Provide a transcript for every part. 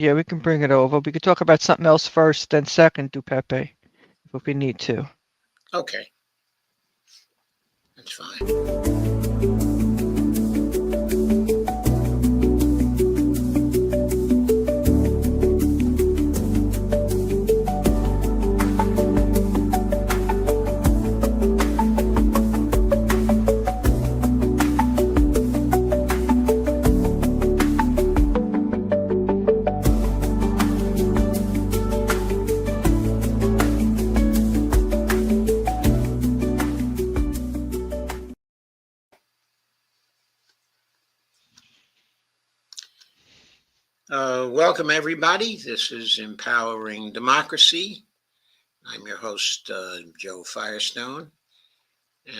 Yeah, we can bring it over. We could talk about something else first, then second do Pepe, if we need to. Okay, that's fine. Welcome, everybody. This is Empowering Democracy. I'm your host, Joe Firestone,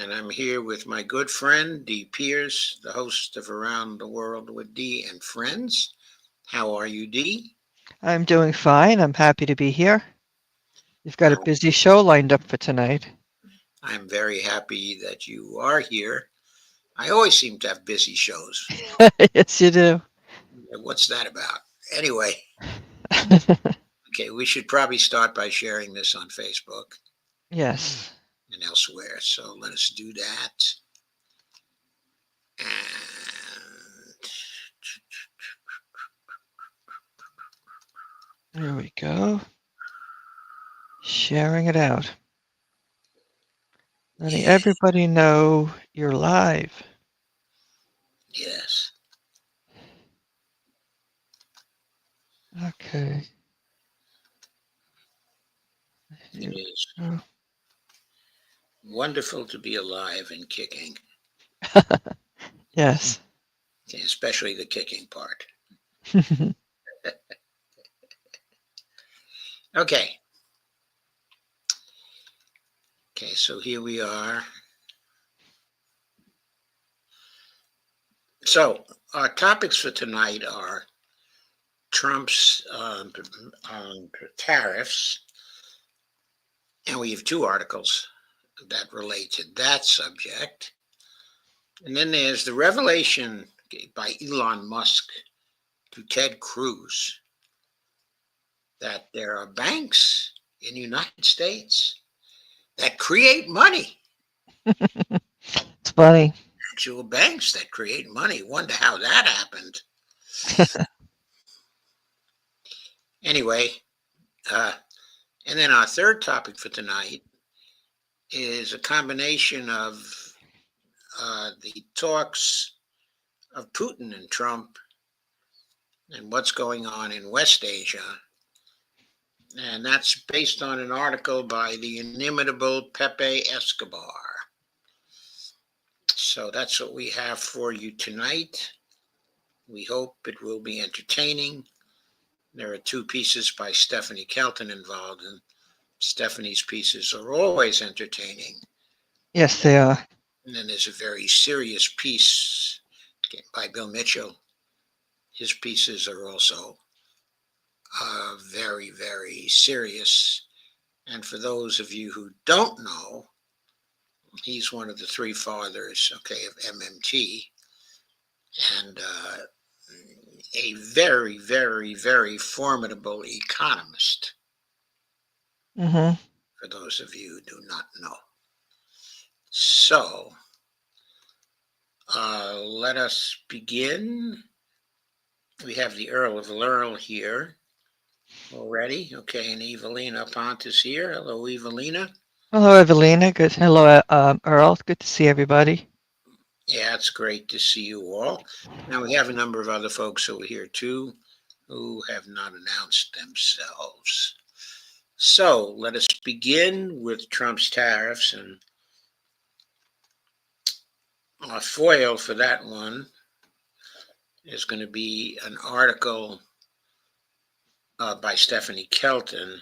and I'm here with my good friend, Dee Pierce, the host of Around the World with Dee and Friends. How are you, Dee? I'm doing fine. I'm happy to be here. You've got a Um, busy show lined up for tonight. I'm very happy that you are here. I always seem to have busy shows. Yes, you do. What's that about? Anyway, okay, we should probably start by sharing this on Facebook Yes. and elsewhere. So let us do that. And There we go. Sharing it out. Letting yeah, everybody know you're live. yes, Okay. it Here is we go. wonderful to be alive and kicking, Yes. especially the kicking part. Okay, okay, so here we are. So our topics for tonight are Trump's tariffs, and we have two articles that relate to that subject. And then there's the revelation by Elon Musk to Ted Cruz that there are banks in the United States that create money. It's funny. Actual banks that create money. Wonder how that happened. Anyway, uh, and then our third topic for tonight is a combination of the talks of Putin and Trump and what's going on in West Asia. And that's based on an article by the inimitable Pepe Escobar. So that's what we have for you tonight. We hope it will be entertaining. There are two pieces by Stephanie Kelton involved, and Stephanie's pieces are always entertaining. Yes, they are. And then there's a very serious piece by Bill Mitchell. His pieces are also very, very serious. And for those of you who don't know, he's one of the three fathers, okay, of MMT, and a very, very, very formidable economist. Mm-hmm. For those of you who do not know. So, let us begin. We have the Earl of Laurel here already. Okay, and Evelina Pontus here. Hello, Evelina. Hello, Evelina. Good. Hello, Earl. Good to see everybody. Yeah, it's great to see you all. Now, we have a number of other folks over here too who have not announced themselves. So, let us begin with Trump's tariffs, and our foil for that one is going to be an article by Stephanie Kelton.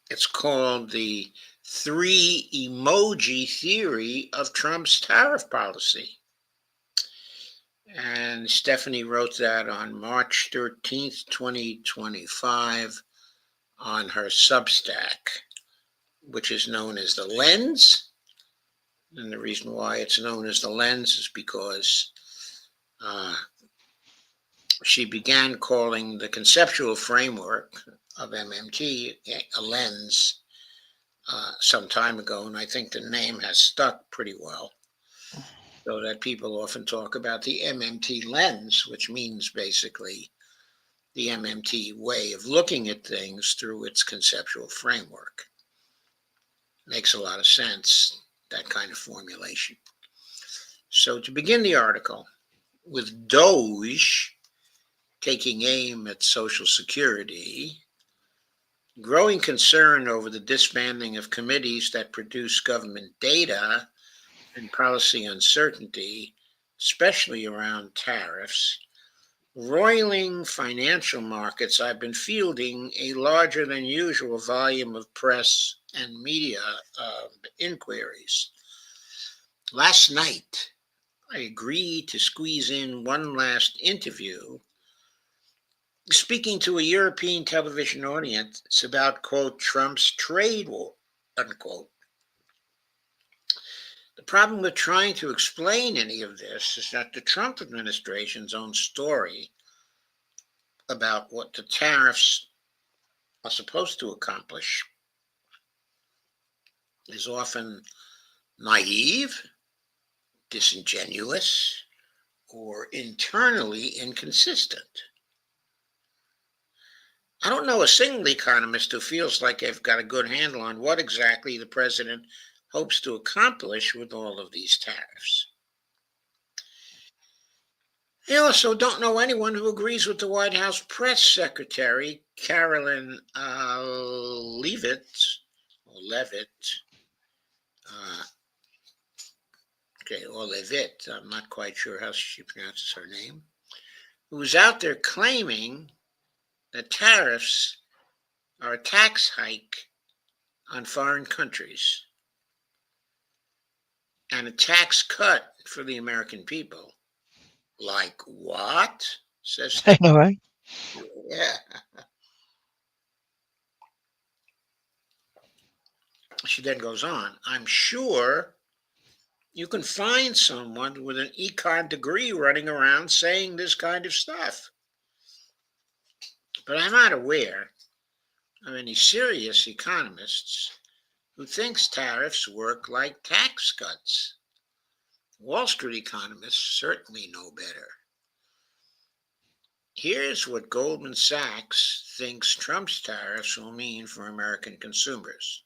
It's called the Three Emoji Theory of Trump's Tariff Policy. And Stephanie wrote that on March 13th, 2025, on her Substack, which is known as The Lens. And the reason why it's known as The Lens is because she began calling the conceptual framework of MMT a lens some time ago, and I think the name has stuck pretty well. So that people often talk about the MMT lens, which means basically the MMT way of looking at things through its conceptual framework. Makes a lot of sense, that kind of formulation. So to begin the article, with Doge taking aim at Social Security, growing concern over the disbanding of committees that produce government data and policy uncertainty, especially around tariffs, roiling financial markets, I've been fielding a larger than usual volume of press and media inquiries. Last night, I agreed to squeeze in one last interview, speaking to a European television audience about, quote, Trump's trade war, unquote. The problem with trying to explain any of this is that the Trump administration's own story about what the tariffs are supposed to accomplish is often naive, disingenuous, or internally inconsistent. I don't know a single economist who feels like they've got a good handle on what exactly the president hopes to accomplish with all of these tariffs. I also don't know anyone who agrees with the White House press secretary, Carolyn Leavitt, or Levitt, uh, or Levitt, I'm not quite sure how she pronounces her name, who's out there claiming that tariffs are a tax hike on foreign countries and a tax cut for the American people. Like what? Says I Steph. know, right? Yeah. She then goes on, I'm sure you can find someone with an econ degree running around saying this kind of stuff. But I'm not aware of any serious economists who thinks tariffs work like tax cuts. Wall Street economists certainly know better. Here's what Goldman Sachs thinks Trump's tariffs will mean for American consumers.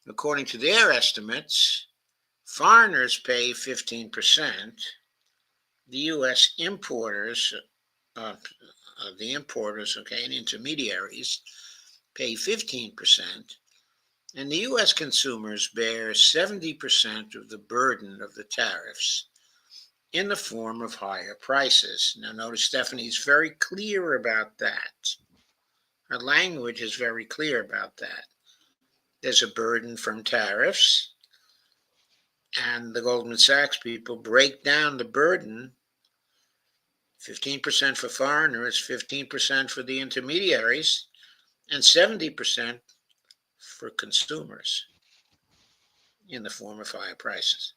According to their estimates, foreigners pay 15%, the U.S. importers, the importers, and intermediaries pay 15%, and the U.S. consumers bear 70% of the burden of the tariffs in the form of higher prices. Now, notice Stephanie's very clear about that. Her language is very clear about that. There's a burden from tariffs, and the Goldman Sachs people break down the burden 15% for foreigners, 15% for the intermediaries, and 70% for consumers in the form of higher prices.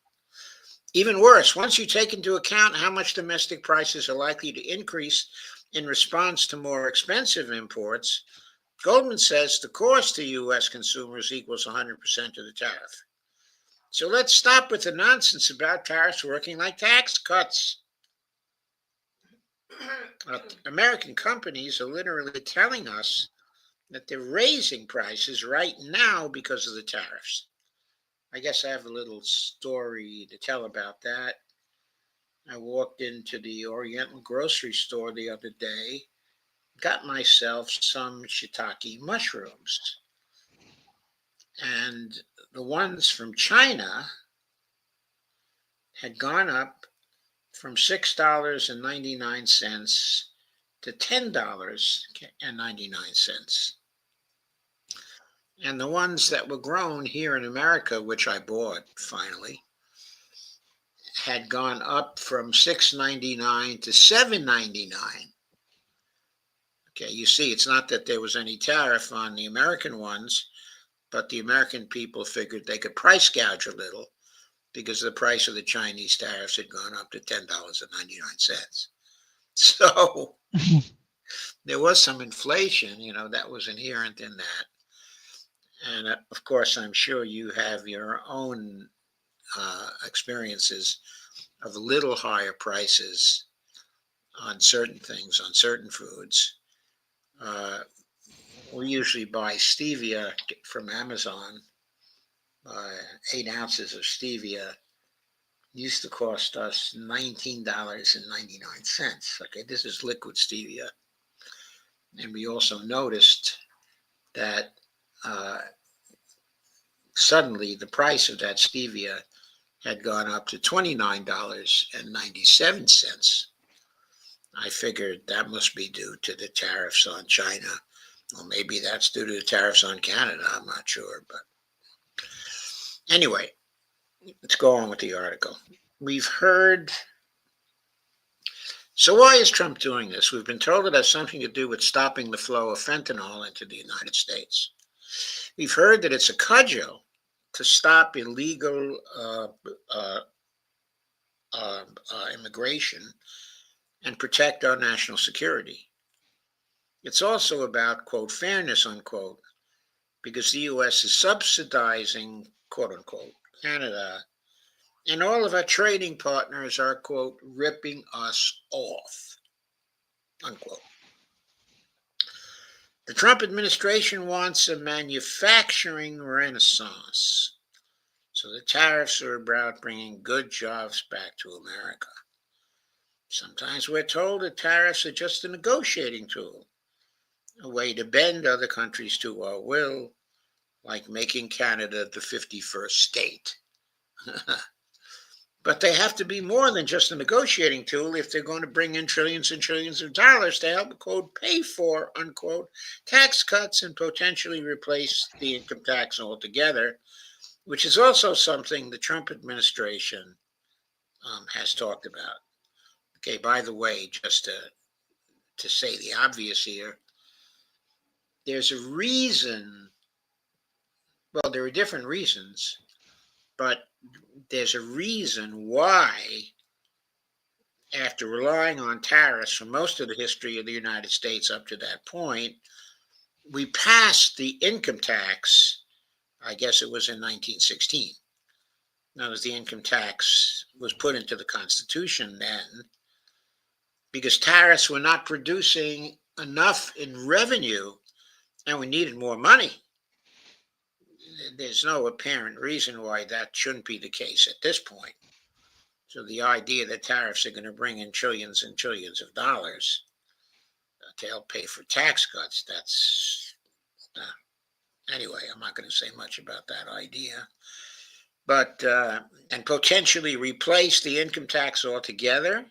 Even worse, once you take into account how much domestic prices are likely to increase in response to more expensive imports, Goldman says the cost to U.S. consumers equals 100% of the tariff. So let's stop with the nonsense about tariffs working like tax cuts. American companies are literally telling us that they're raising prices right now because of the tariffs. I guess I have a little story to tell about that. I walked into the Oriental grocery store the other day, got myself some shiitake mushrooms. And the ones from China had gone up from $6.99 to $10.99. And the ones that were grown here in America, which I bought finally, had gone up from $6.99 to $7.99. Okay, you see, it's not that there was any tariff on the American ones, but the American people figured they could price gouge a little because the price of the Chinese tariffs had gone up to $10.99. So there was some inflation, that was inherent in that. And of course, I'm sure you have your own experiences of a little higher prices on certain things, on certain foods. Uh, we usually buy stevia from Amazon. 8 ounces of stevia used to cost us $19.99. Okay, this is liquid stevia. And we also noticed that uh, suddenly the price of that stevia had gone up to $29.97. I figured that must be due to the tariffs on China. Or maybe that's due to the tariffs on Canada. I'm not sure. But anyway, let's go on with the article. We've heard. So, why is Trump doing this? We've been told it has something to do with stopping the flow of fentanyl into the United States. We've heard that it's a cudgel to stop illegal immigration and protect our national security. It's also about, quote, fairness, unquote, because the U.S. is subsidizing, quote unquote, Canada, and all of our trading partners are, quote, ripping us off, unquote. The Trump administration wants a manufacturing renaissance. So the tariffs are about bringing good jobs back to America. Sometimes we're told that tariffs are just a negotiating tool, a way to bend other countries to our will, like making Canada the 51st state. But they have to be more than just a negotiating tool if they're going to bring in trillions and trillions of dollars to help, quote, pay for, unquote, tax cuts and potentially replace the income tax altogether, which is also something the Trump administration has talked about. Okay, by the way, just to say the obvious here, there's a reason, well, there are different reasons, but there's a reason why, after relying on tariffs for most of the history of the United States up to that point, we passed the income tax, I guess it was in 1916. Now, as the income tax was put into the Constitution then, because tariffs were not producing enough in revenue and we needed more money. There's no apparent reason why that shouldn't be the case at this point. So the idea that tariffs are going to bring in trillions and trillions of dollars to help pay for tax cuts, that's anyway, I'm not going to say much about that idea. But and potentially replace the income tax altogether.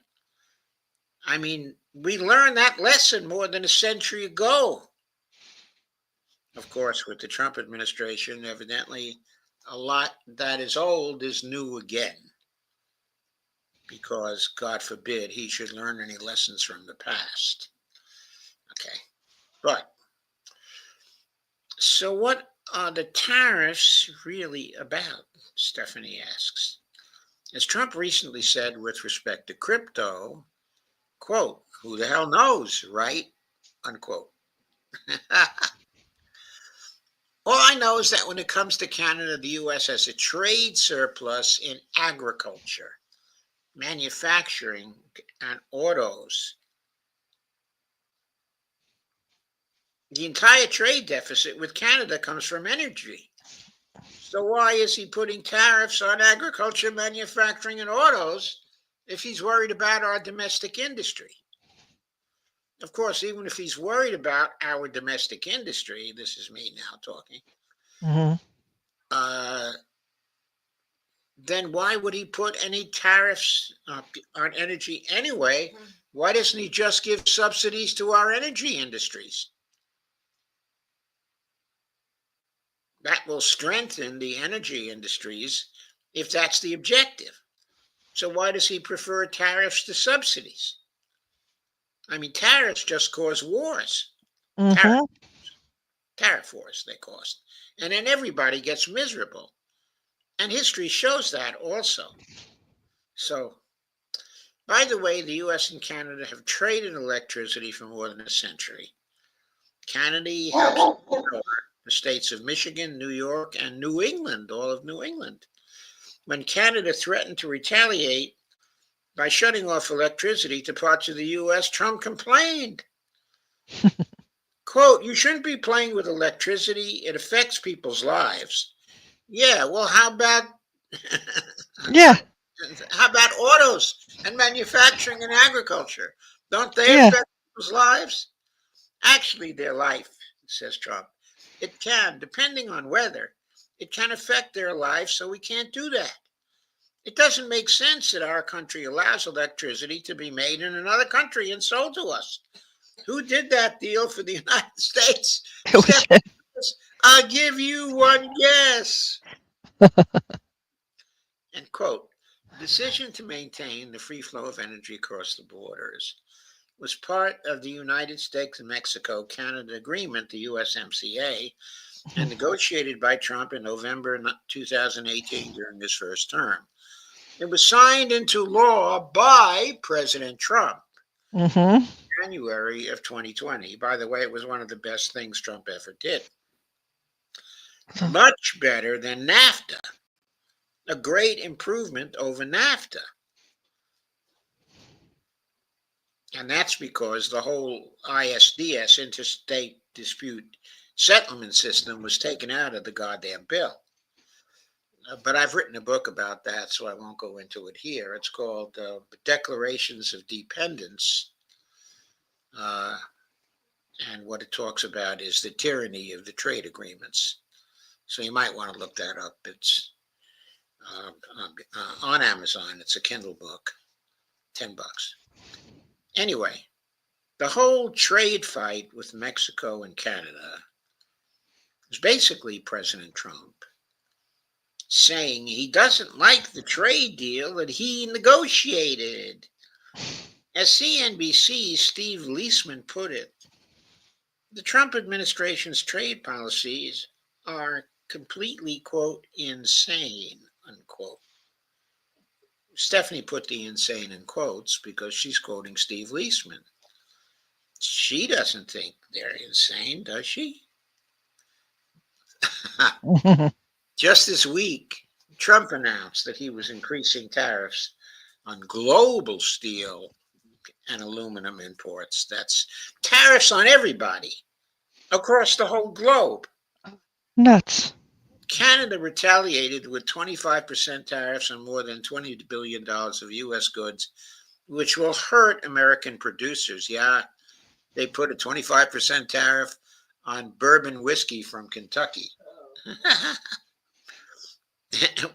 I mean, we learned that lesson more than a century ago. Of course, with the Trump administration, evidently a lot that is old is new again, because God forbid he should learn any lessons from the past. Okay, but so what are the tariffs really about? Stephanie asks. As Trump recently said with respect to crypto, quote, who the hell knows, right? Unquote. All I know is that when it comes to Canada, the U.S. has a trade surplus in agriculture, manufacturing, and autos. The entire trade deficit with Canada comes from energy. So why is he putting tariffs on agriculture, manufacturing, and autos if he's worried about our domestic industry? Of course, even if he's worried about our domestic industry, this is me now talking, Mm-hmm. uh, then why would he put any tariffs on energy anyway? Why doesn't he just give subsidies to our energy industries? That will strengthen the energy industries if that's the objective. So why does he prefer tariffs to subsidies? I mean, tariffs just cause wars. Tariff, Mm-hmm. tariff wars, they cost. And then everybody gets miserable. And history shows that also. So By the way, the US and Canada have traded electricity for more than a century. Canada helps the states of Michigan, New York, and New England, all of New England. When Canada threatened to retaliate by shutting off electricity to parts of the US, Trump complained. Quote, you shouldn't be playing with electricity. It affects people's lives. Yeah, well, how about Yeah, how about autos and manufacturing and agriculture? Don't they yeah. affect people's lives? Actually, their life, says Trump. It can, depending on weather, it can affect their lives, so we can't do that. It doesn't make sense that our country allows electricity to be made in another country and sold to us. Who did that deal for the United States? It was Stephanie, I'll give you one guess. End quote. The decision to maintain the free flow of energy across the borders was part of the United States and Mexico Canada Agreement, the USMCA, and negotiated by Trump in November 2018 during his first term. It was signed into law by President Trump Mm-hmm. in January of 2020. By the way, it was one of the best things Trump ever did. Much better than NAFTA, a great improvement over NAFTA. And that's because the whole ISDS, Interstate Dispute Settlement System, was taken out of the goddamn bill. But I've written a book about that, so I won't go into it here. It's called Declarations of Dependence. And what it talks about is the tyranny of the trade agreements. So you might want to look that up. It's on Amazon. It's a Kindle book, $10. Anyway, the whole trade fight with Mexico and Canada is basically President Trump saying he doesn't like the trade deal that he negotiated. As CNBC's Steve Leisman put it, the Trump administration's trade policies are completely, quote, insane, unquote. Stephanie put the insane in quotes because she's quoting Steve Leisman. She doesn't think they're insane, does she? Just this week, Trump announced that he was increasing tariffs on global steel and aluminum imports. That's tariffs on everybody across the whole globe. Nuts. Canada retaliated with 25% tariffs on more than $20 billion of U.S. goods, which will hurt American producers. Yeah, they put a 25% tariff on bourbon whiskey from Kentucky,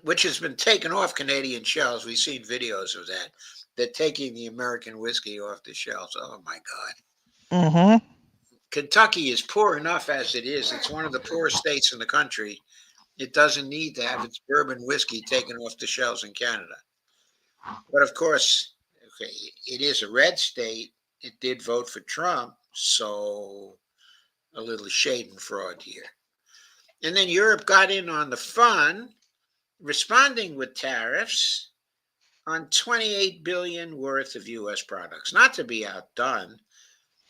which has been taken off Canadian shelves. We've seen videos of that. They're taking the American whiskey off the shelves. Oh, my God. Mm-hmm. Kentucky is poor enough as it is. It's one of the poorest states in the country. It doesn't need to have its bourbon whiskey taken off the shelves in Canada. But of course, okay, it is a red state. It did vote for Trump, so a little shade and fraud here. And then Europe got in on the fun, responding with tariffs on 28 billion worth of US products. Not to be outdone,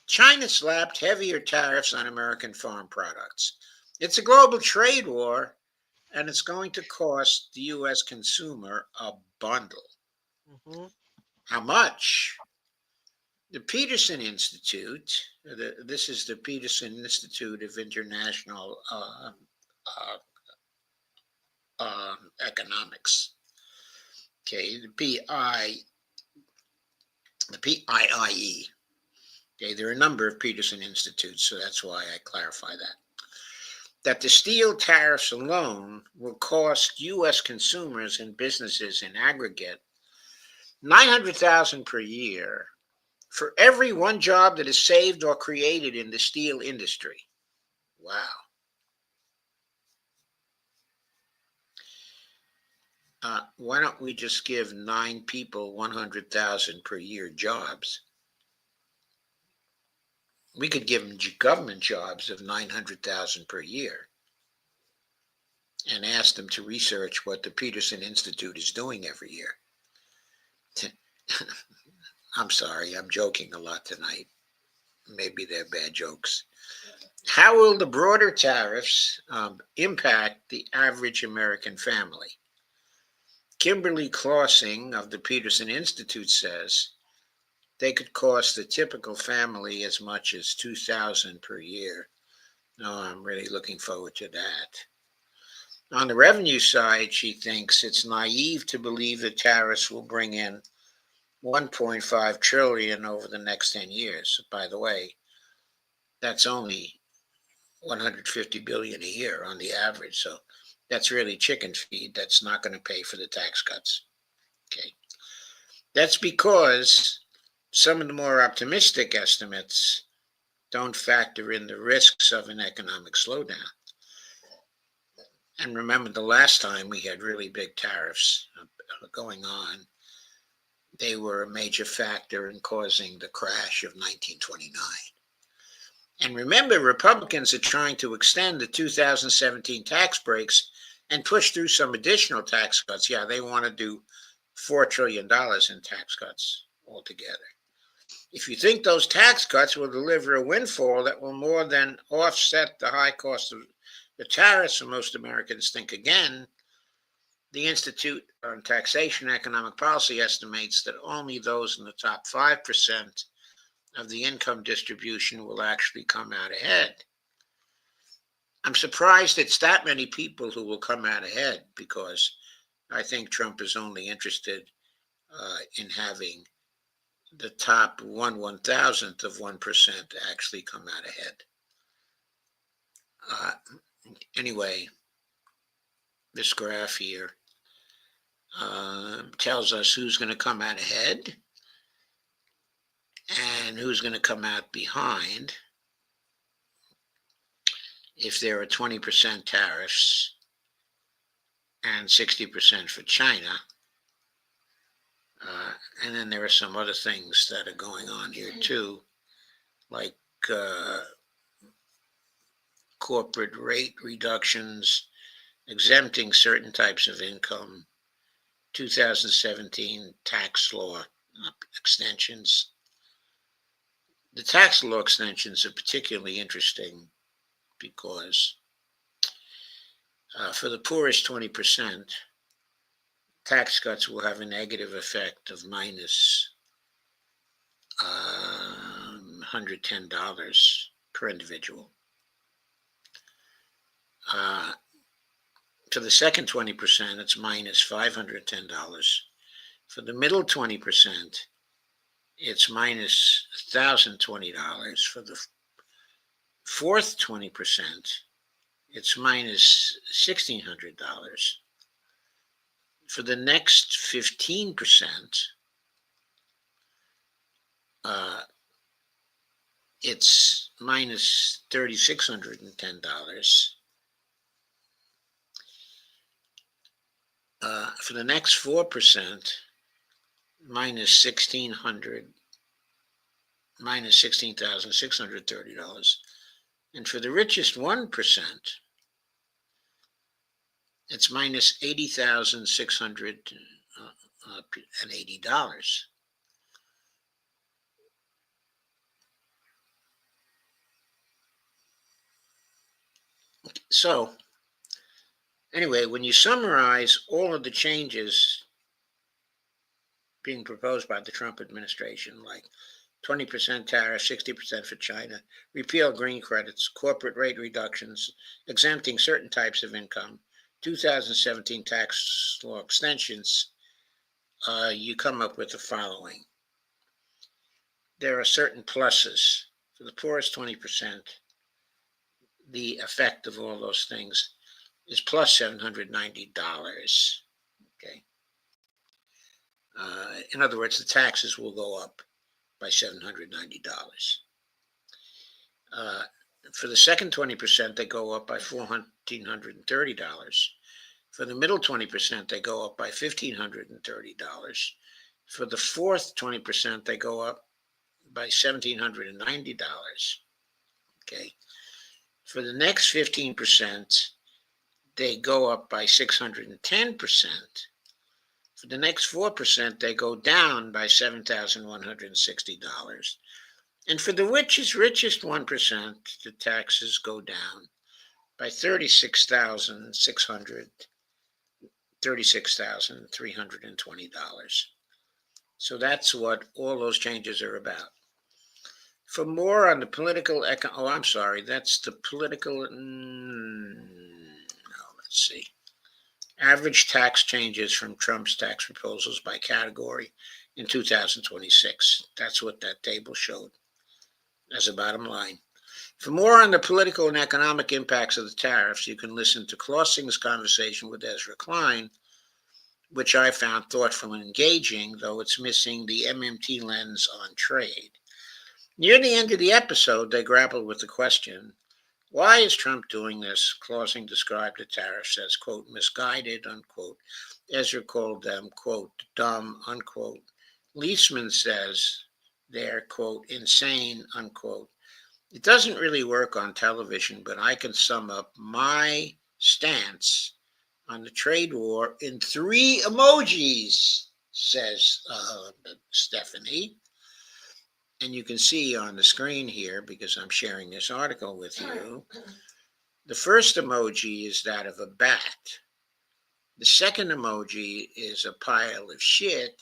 China slapped heavier tariffs on American farm products. It's a global trade war, and it's going to cost the US consumer a bundle. Mm-hmm. How much? The Peterson Institute, this is the Peterson Institute of International Economics. Okay, the PIIE. Okay, there are a number of Peterson Institutes, so that's why I clarify that. That the steel tariffs alone will cost U.S. consumers and businesses in aggregate $900,000 per year for every one job that is saved or created in the steel industry. Wow. Why don't we just give 9 people 100,000 per year jobs? We could give them government jobs of 900,000 per year and ask them to research what the Peterson Institute is doing every year. I'm sorry, I'm joking a lot tonight. Maybe they're bad jokes. How will the broader tariffs impact the average American family? Kimberly Clausing of the Peterson Institute says they could cost the typical family as much as $2,000 per year. No, I'm really looking forward to that. On the revenue side, she thinks it's naive to believe the tariffs will bring in 1.5 trillion over the next 10 years. By the way, that's only 150 billion a year on the average. So that's really chicken feed. That's not going to pay for the tax cuts. Okay. That's because some of the more optimistic estimates don't factor in the risks of an economic slowdown. And remember, the last time we had really big tariffs going on, they were a major factor in causing the crash of 1929. And remember, Republicans are trying to extend the 2017 tax breaks and push through some additional tax cuts. Yeah, they want to do $4 trillion in tax cuts altogether. If you think those tax cuts will deliver a windfall that will more than offset the high cost of the tariffs, and most Americans think again, the Institute on Taxation and Economic Policy estimates that only those in the top 5% of the income distribution will actually come out ahead. I'm surprised it's that many people who will come out ahead, because I think Trump is only interested in having the top 1/1000th of 1% actually come out ahead. Anyway, this graph here tells us who's going to come out ahead and who's going to come out behind if there are 20% tariffs and 60% for China. And then there are some other things that are going on here too, like corporate rate reductions, exempting certain types of income, 2017 tax law extensions. The tax law extensions are particularly interesting because for the poorest 20%, tax cuts will have a negative effect of minus $110 per individual. For the second 20%, it's minus $510. For the middle 20%, it's minus $1,020. For the fourth 20%, it's minus $1,600. For the next 15%, it's minus $3,610. For the next 4%, minus $16,630. And for the richest 1%, it's minus $80,680. So, anyway, when you summarize all of the changes being proposed by the Trump administration, like 20% tariff, 60% for China, repeal green credits, corporate rate reductions, exempting certain types of income, 2017 tax law extensions, you come up with the following. There are certain pluses. For the poorest 20%, the effect of all those things is plus $790. Okay. In other words, the taxes will go up by $790. For the second 20%, they go up by $1,430. For the middle 20%, they go up by $1,530. For the fourth 20%, they go up by $1,790. Okay. For the next 15%, they go up by 610%. For the next 4%, they go down by $7,160. And for the richest 1%, the taxes go down by $36,320. So that's what all those changes are about. For more on the political, I'm sorry, that's the political, let's see. Average tax changes from Trump's tax proposals by category in 2026. That's what that table showed as a bottom line. For more on the political and economic impacts of the tariffs, you can listen to Clausing's conversation with Ezra Klein, which I found thoughtful and engaging, though it's missing the MMT lens on trade. Near the end of the episode, they grappled with the question, why is Trump doing this? Clausing described the tariffs as, quote, misguided, unquote. Ezra called them, quote, dumb, unquote. Leisman says they're, quote, insane, unquote. It doesn't really work on television, but I can sum up my stance on the trade war in 3 emojis, says Stephanie. And you can see on the screen here, because I'm sharing this article with you, the first emoji is that of a bat. The second emoji is a pile of shit.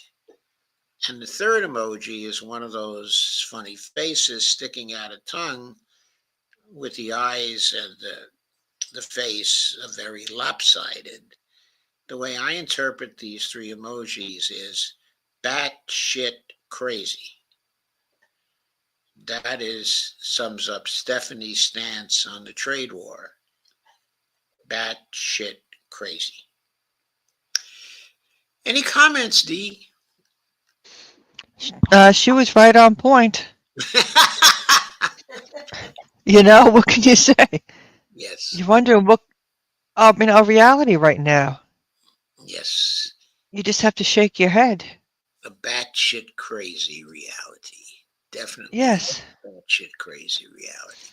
And the third emoji is one of those funny faces sticking out a tongue with the eyes and the face very lopsided. The way I interpret these 3 emojis is bat shit crazy. That sums up Stephanie's stance on the trade war. Bat shit crazy. Any comments, Dee? She was right on point. What can you say? Yes. You wonder what, our reality right now. Yes. You just have to shake your head. A batshit crazy reality. Definitely. Yes. Batshit crazy reality.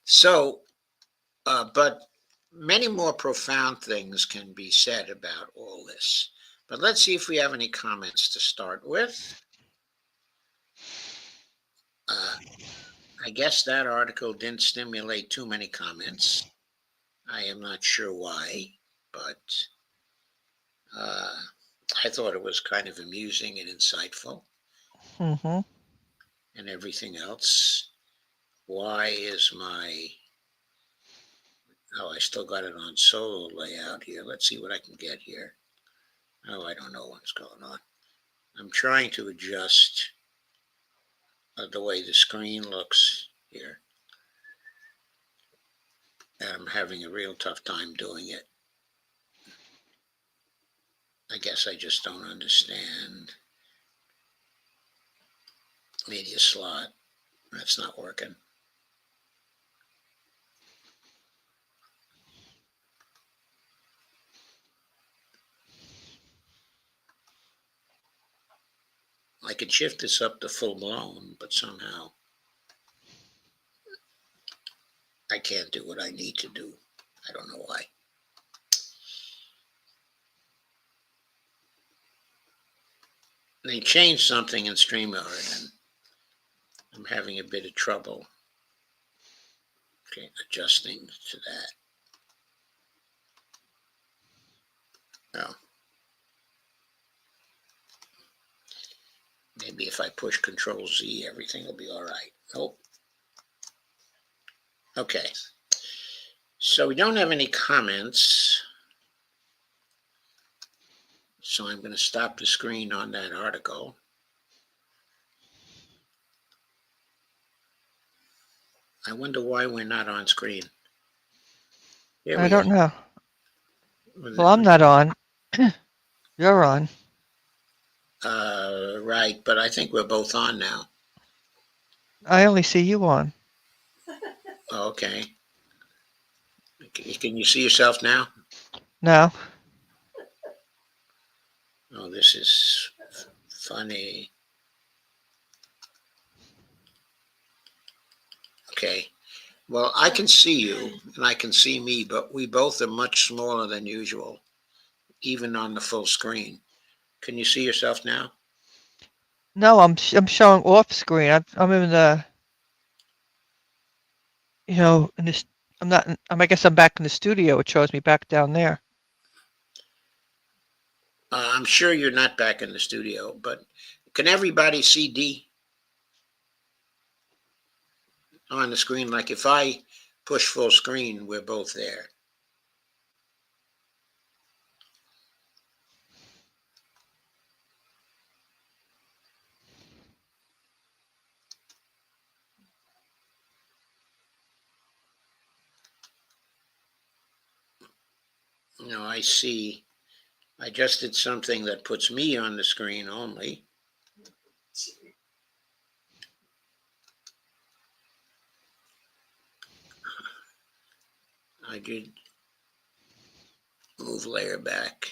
So, but many more profound things can be said about all this. But let's see if we have any comments to start with. I guess that article didn't stimulate too many comments. I am not sure why, but I thought it was kind of amusing and insightful. Mm-hmm. And everything else. Why is my... Oh, I still got it on solo layout here. Let's see what I can get here. Oh, I don't know what's going on. I'm trying to adjust the way the screen looks here. And I'm having a real tough time doing it. I guess I just don't understand. Media slot. That's not working. I could shift this up to full blown, but somehow I can't do what I need to do. I don't know why. They changed something in StreamYard, and I'm having a bit of trouble adjusting to that. Oh. Maybe if I push Control Z, everything will be all right. Nope. Okay. So we don't have any comments. So I'm going to stop the screen on that article. I wonder why we're not on screen. I don't know. Well, I'm not on. You're on. Right, but I think we're both on now. I only see you on. Okay. Can you see yourself now? No. Oh, this is funny. Okay. Well, I can see you and I can see me, but we both are much smaller than usual. even on the full screen. Can you see yourself now? No, I'm showing off screen. I'm in the, in this. I'm not. I guess I'm back in the studio. It shows me back down there. I'm sure you're not back in the studio, but can everybody see D on the screen? Like if I push full screen, we're both there. No, I see. I just did something that puts me on the screen only. I did move layer back.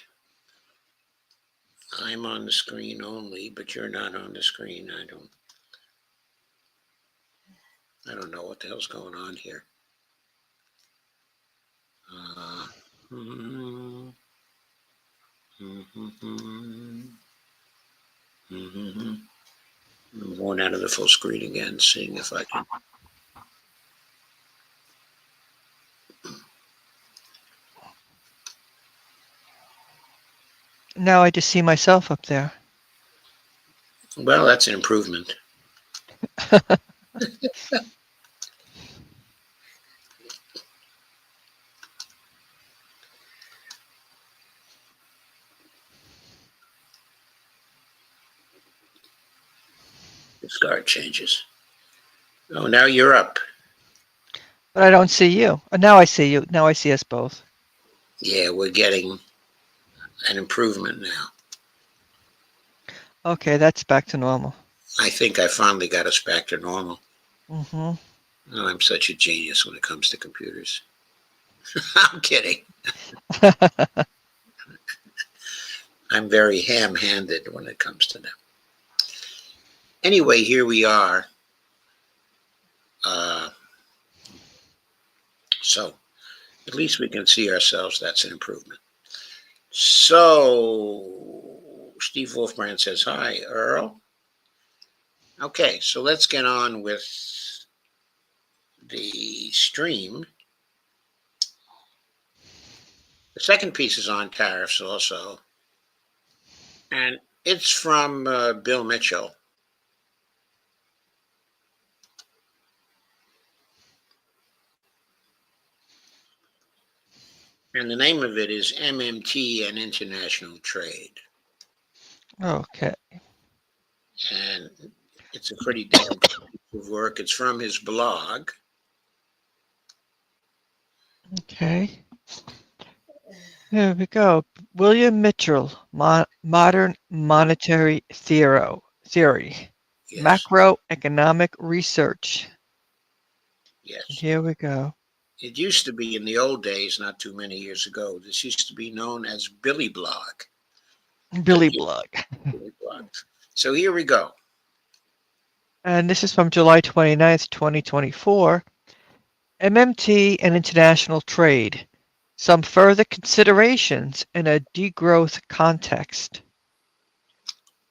I'm on the screen only, but you're not on the screen. I don't know what the hell's going on here. I'm going out of the full screen again, seeing if I can. Now I just see myself up there. Well, that's an improvement. Discard changes. Oh, now you're up. But I don't see you. Now I see you. Now I see us both. Yeah, we're getting an improvement now. Okay, that's back to normal. I think I finally got us back to normal. Mm-hmm. Oh, I'm such a genius when it comes to computers. I'm kidding. I'm very ham-handed when it comes to them. Anyway, here we are. So at least we can see ourselves. That's an improvement. So Steve Wolfbrand says, hi, Earl. Okay, so let's get on with the stream. The second piece is on tariffs also. And it's from Bill Mitchell. And the name of it is MMT and International Trade. Okay. And it's a pretty damn piece of work. It's from his blog. Okay. Here we go. William Mitchell, Modern Monetary Theory. Yes. Macroeconomic Research. Yes. Here we go. It used to be in the old days, not too many years ago, this used to be known as Billy Blog. Billy Blog. Billy Blog. So here we go. And this is from July 29th, 2024. MMT and international trade. Some further considerations in a degrowth context.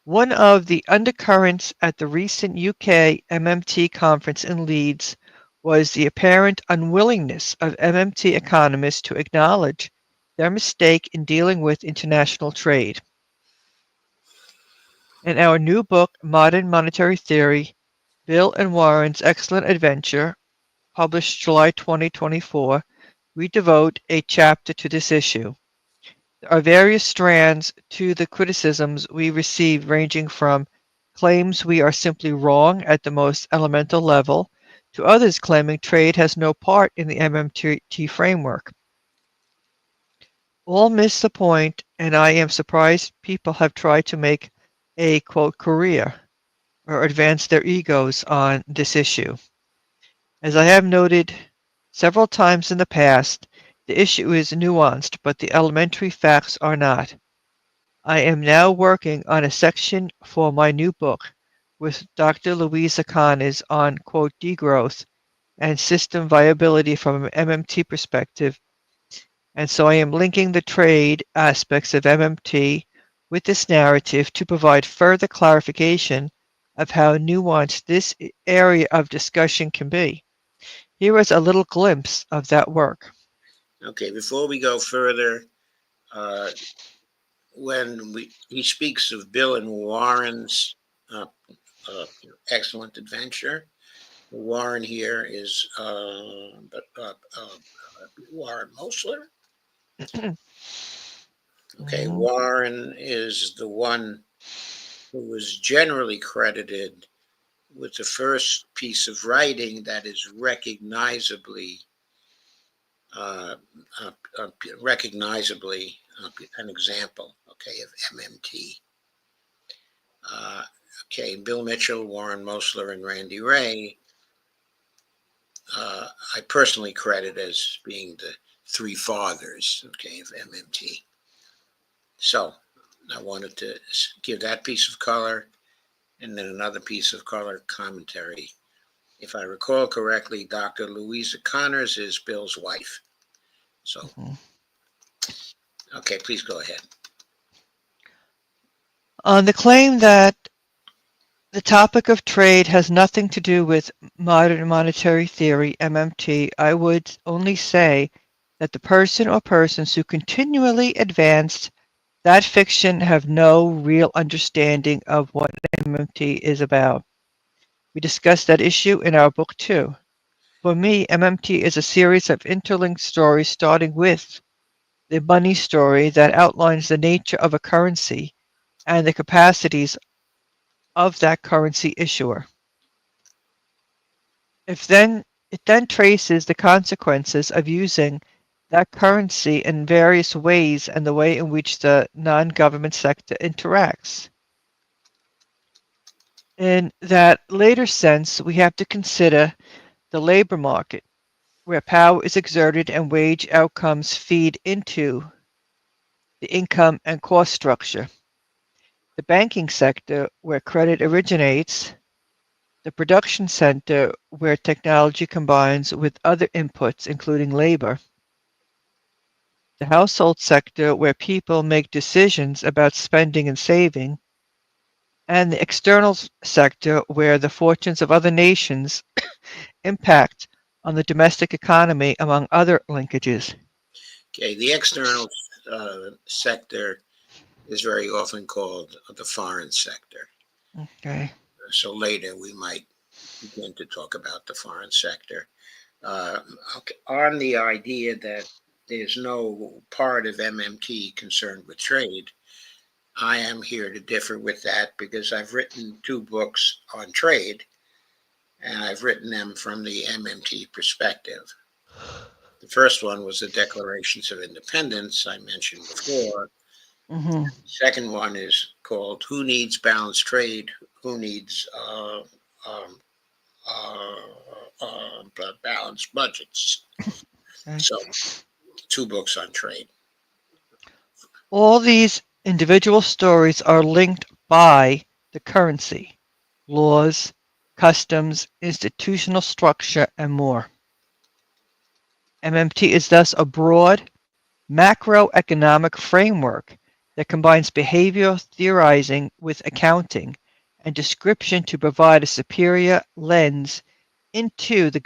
One of the undercurrents at the recent UK MMT conference in Leeds was the apparent unwillingness of MMT economists to acknowledge their mistake in dealing with international trade. In our new book, Modern Monetary Theory, Bill and Warren's Excellent Adventure, published July 2024, we devote a chapter to this issue. There are various strands to the criticisms we receive, ranging from claims we are simply wrong at the most elemental level to others claiming trade has no part in the MMT framework. All miss the point, and I am surprised people have tried to make a, quote, career or advance their egos on this issue. As I have noted several times in the past, the issue is nuanced, but the elementary facts are not. I am now working on a section for my new book with Dr. Louisa Connors on, quote, degrowth and system viability from an MMT perspective, And so I am linking the trade aspects of MMT with this narrative to provide further clarification of how nuanced this area of discussion can be. Here is a little glimpse of that work. Okay, before we go further, uh, he speaks of Bill and Warren's uh, excellent adventure, Warren here is Warren Mosler. Okay, Mhm, Warren is the one who was generally credited with the first piece of writing that is uh, uh, recognizably an example, okay, of MMT. Uh, okay, Bill Mitchell, Warren Mosler, and Randy Ray, I personally credit as being the three fathers, okay, of MMT. So I wanted to give that piece of color and then another piece of color commentary. If I recall correctly, Dr. Louisa Connors is Bill's wife. So, mhm. okay, please go ahead. On the claim that the topic of trade has nothing to do with modern monetary theory, MMT, I would only say that the person or persons who continually advance that fiction have no real understanding of what MMT is about. We discussed that issue in our book too. For me, MMT is a series of interlinked stories starting with the money story that outlines the nature of a currency and the capacities of that currency issuer. If then it then traces the consequences of using that currency in various ways and the way in which the non-government sector interacts. In that later sense, we have to consider the labor market, where power is exerted and wage outcomes feed into the income and cost structure. The banking sector, where credit originates. The production center, where technology combines with other inputs, including labor. The household sector, where people make decisions about spending and saving. And the external sector, where the fortunes of other nations impact on the domestic economy, among other linkages. Okay, the external sector is very often called the foreign sector. Okay. So later we might begin to talk about the foreign sector. Uh, okay, on the idea that there's no part of MMT concerned with trade, I am here to differ with that because I've written two books on trade and I've written them from the MMT perspective. The first one was the Declarations of Independence I mentioned before. Hmm. The second one is called Who Needs Balanced Trade? Who Needs um, uh, Balanced Budgets? Okay. So, two books on trade. All these individual stories are linked by the currency, laws, customs, institutional structure, and more. MMT is thus a broad, macroeconomic framework that combines behavioral theorizing with accounting and description to provide a superior lens into the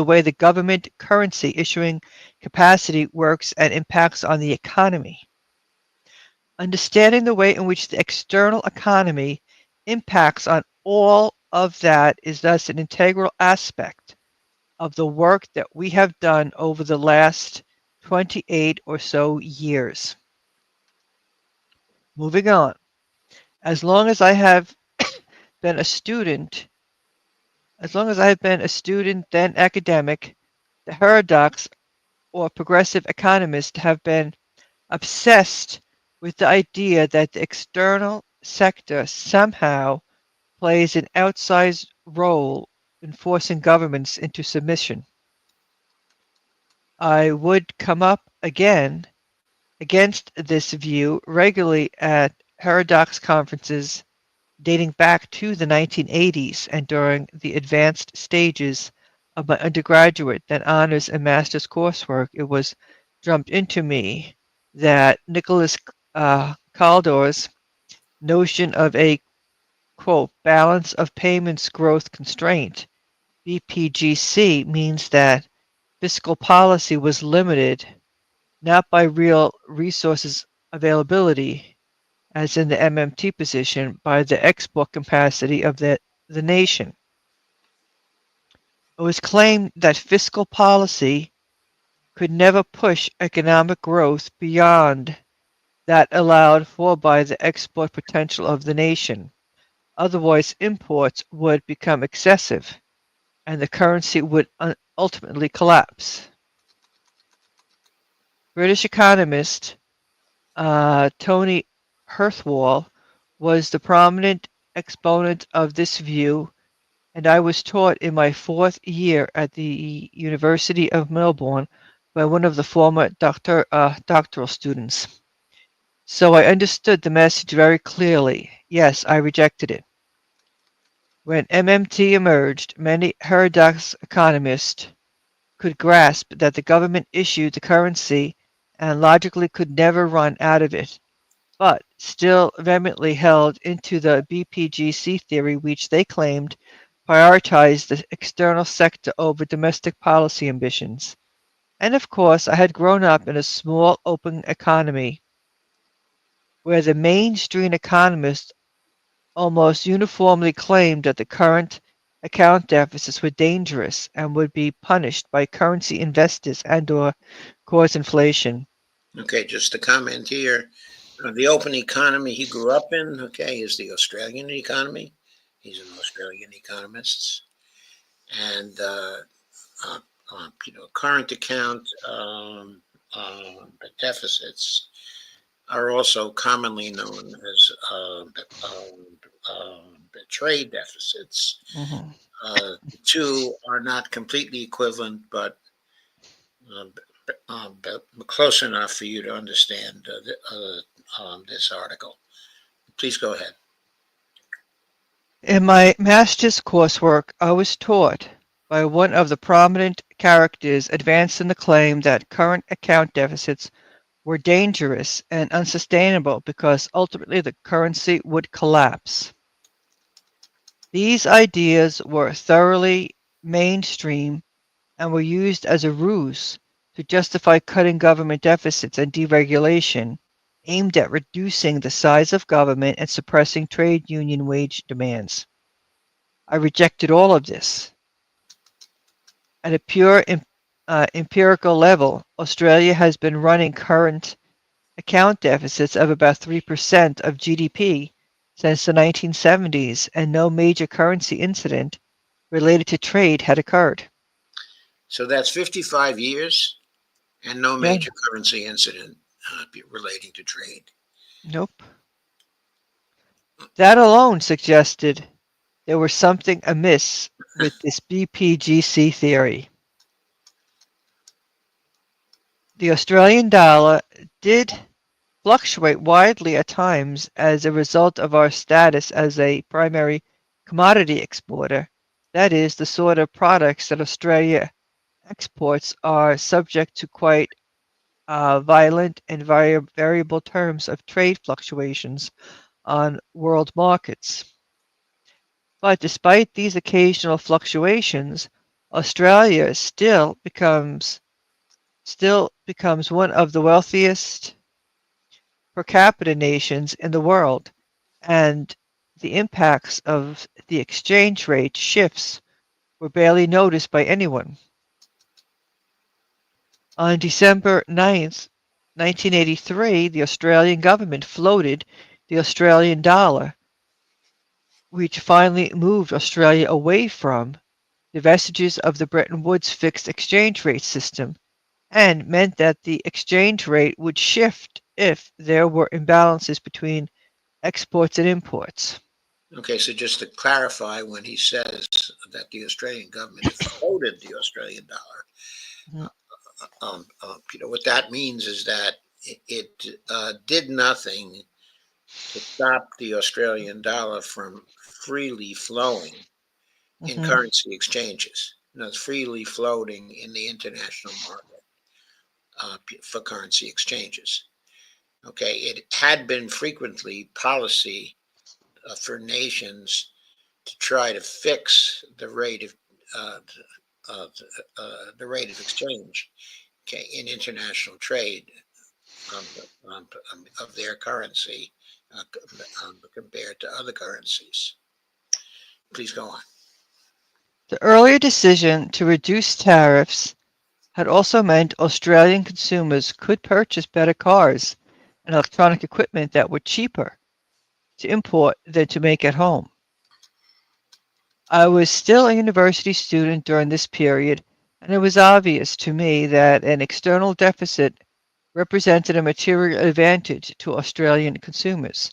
way the government currency issuing capacity works and impacts on the economy. Understanding the way in which the external economy impacts on all of that is thus an integral aspect of the work that we have done over the last 28 or so years. Moving on. As long as I have been a student, as long as I have been a student, then academic, the heterodox or progressive economists have been obsessed with the idea that the external sector somehow plays an outsized role in forcing governments into submission. I would come up again against this view regularly at heterodox conferences dating back to the 1980s and during the advanced stages of my undergraduate, then honors and master's coursework, it was drummed into me that Nicholas Caldor's notion of a quote balance of payments growth constraint BPGC means that fiscal policy was limited not by real resources availability, as in the MMT position, by the export capacity of the nation. It was claimed that fiscal policy could never push economic growth beyond that allowed for by the export potential of the nation. Otherwise, imports would become excessive and the currency would ultimately collapse. British economist Tony Hirthwall was the prominent exponent of this view, and I was taught in my fourth year at the University of Melbourne by one of the former doctoral students. So I understood the message very clearly. Yes, I rejected it. When MMT emerged, many heterodox economists could grasp that the government issued the currency and logically could never run out of it, but still vehemently held into the BPGC theory which they claimed prioritized the external sector over domestic policy ambitions. And of course, I had grown up in a small open economy where the mainstream economists almost uniformly claimed that the current account deficits were dangerous and would be punished by currency investors and/or cause inflation. Okay, just a comment here. The open economy he grew up in, okay, is the Australian economy. He's an Australian economist. And, current account deficits are also commonly known as trade deficits. Mhm. The two are not completely equivalent, but close enough for you to understand this article. Please go ahead. In my master's coursework, I was taught by one of the prominent characters advancing the claim that current account deficits were dangerous and unsustainable because ultimately the currency would collapse. These ideas were thoroughly mainstream and were used as a ruse to justify cutting government deficits and deregulation aimed at reducing the size of government and suppressing trade union wage demands. I rejected all of this. At a pure empirical level, Australia has been running current account deficits of about 3% of GDP since the 1970s, and no major currency incident related to trade had occurred. So that's 55 years and no Yeah, major currency incident relating to trade. nope. That alone suggested there was something amiss with this BPGC theory. The Australian dollar did fluctuate widely at times as a result of our status as a primary commodity exporter. That is, the sort of products that Australia exports are subject to quite violent and variable terms of trade fluctuations on world markets. But despite these occasional fluctuations, Australia still becomes one of the wealthiest per capita nations in the world, and the impacts of the exchange rate shifts were barely noticed by anyone. On December 9th, 1983, the Australian government floated the Australian dollar, which finally moved Australia away from the vestiges of the Bretton Woods fixed exchange rate system and meant that the exchange rate would shift if there were imbalances between exports and imports. Okay, so just to clarify, when he says that the Australian government floated the Australian dollar, Mhm. what that means is that it did nothing to stop the Australian dollar from freely flowing in Mhm. currency exchanges. freely floating in the international market for currency exchanges. Okay, it had been frequently policy for nations to try to fix the rate of uh, uh, the rate of exchange, okay, in international trade, um, of their currency compared to other currencies. Please go on. The earlier decision to reduce tariffs had also meant Australian consumers could purchase better cars and electronic equipment that were cheaper to import than to make at home. I was still a university student during this period, and it was obvious to me that an external deficit represented a material advantage to Australian consumers.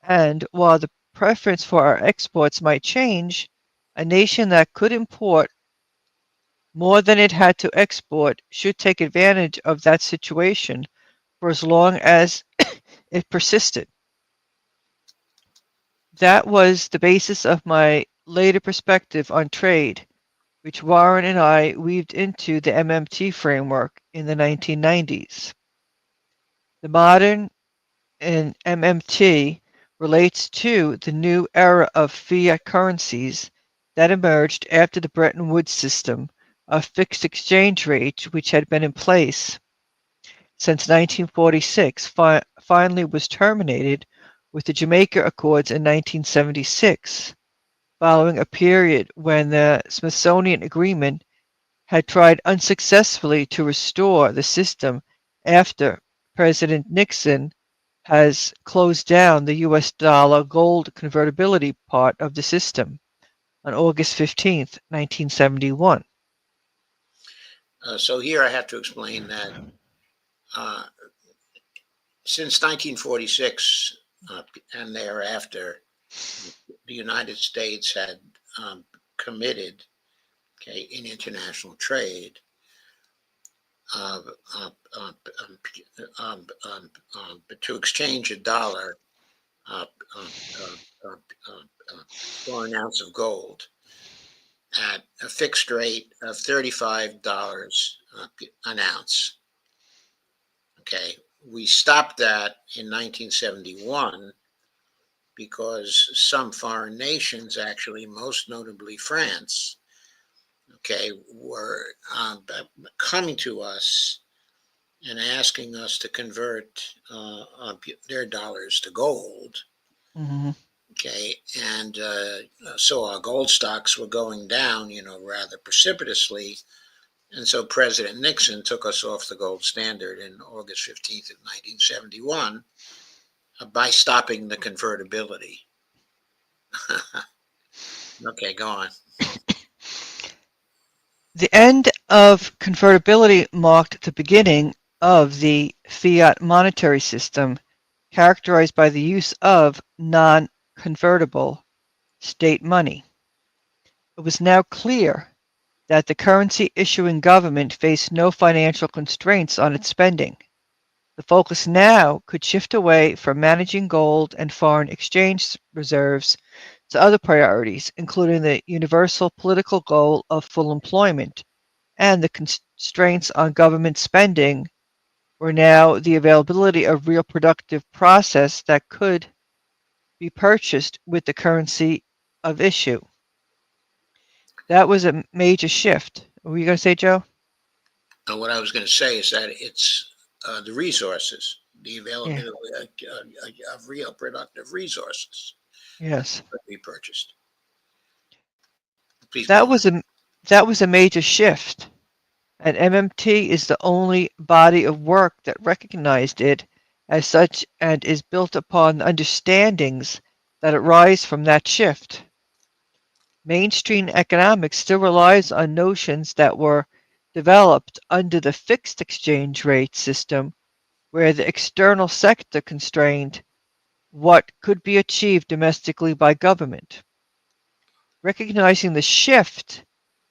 And while the preference for our exports might change, a nation that could import more than it had to export should take advantage of that situation for as long as it persisted. That was the basis of my later perspective on trade, which Warren and I weaved into the MMT framework in the 1990s. The modern in MMT relates to the new era of fiat currencies that emerged after the Bretton Woods system of fixed exchange rates, which had been in place since 1946, finally was terminated with the Jamaica Accords in 1976, following a period when the Smithsonian Agreement had tried unsuccessfully to restore the system after President Nixon has closed down the US dollar gold convertibility part of the system on August 15th, 1971. So here I have to explain that uh, since 1946 and thereafter, the United States had committed, okay, in international trade uh, uh, uh, um, to exchange a dollar uh, for an ounce of gold at a fixed rate of $35 an ounce. Okay, we stopped that in 1971 because some foreign nations, actually, most notably France, okay, were coming to us and asking us to convert their dollars to gold. Mhm. Okay, and so our gold stocks were going down, rather precipitously. And so President Nixon took us off the gold standard in August 15th of 1971 by stopping the convertibility. Okay, go on. The end of convertibility marked the beginning of the fiat monetary system, characterized by the use of non-convertible state money. It was now clear that the currency issuing government faced no financial constraints on its spending. The focus now could shift away from managing gold and foreign exchange reserves to other priorities, including the universal political goal of full employment, and the constraints on government spending were now the availability of real productive process that could be purchased with the currency of issue. That was a major shift. What were you going to say, Joe? What I was going to say is that it's the resources, the Yeah. availability of real productive resources Yes. that be purchased. Please go That on. was a that was a major shift, and MMT is the only body of work that recognized it as such and is built upon the understandings that arise from that shift. Mainstream economics still relies on notions that were developed under the fixed exchange rate system, where the external sector constrained what could be achieved domestically by government. Recognizing the shift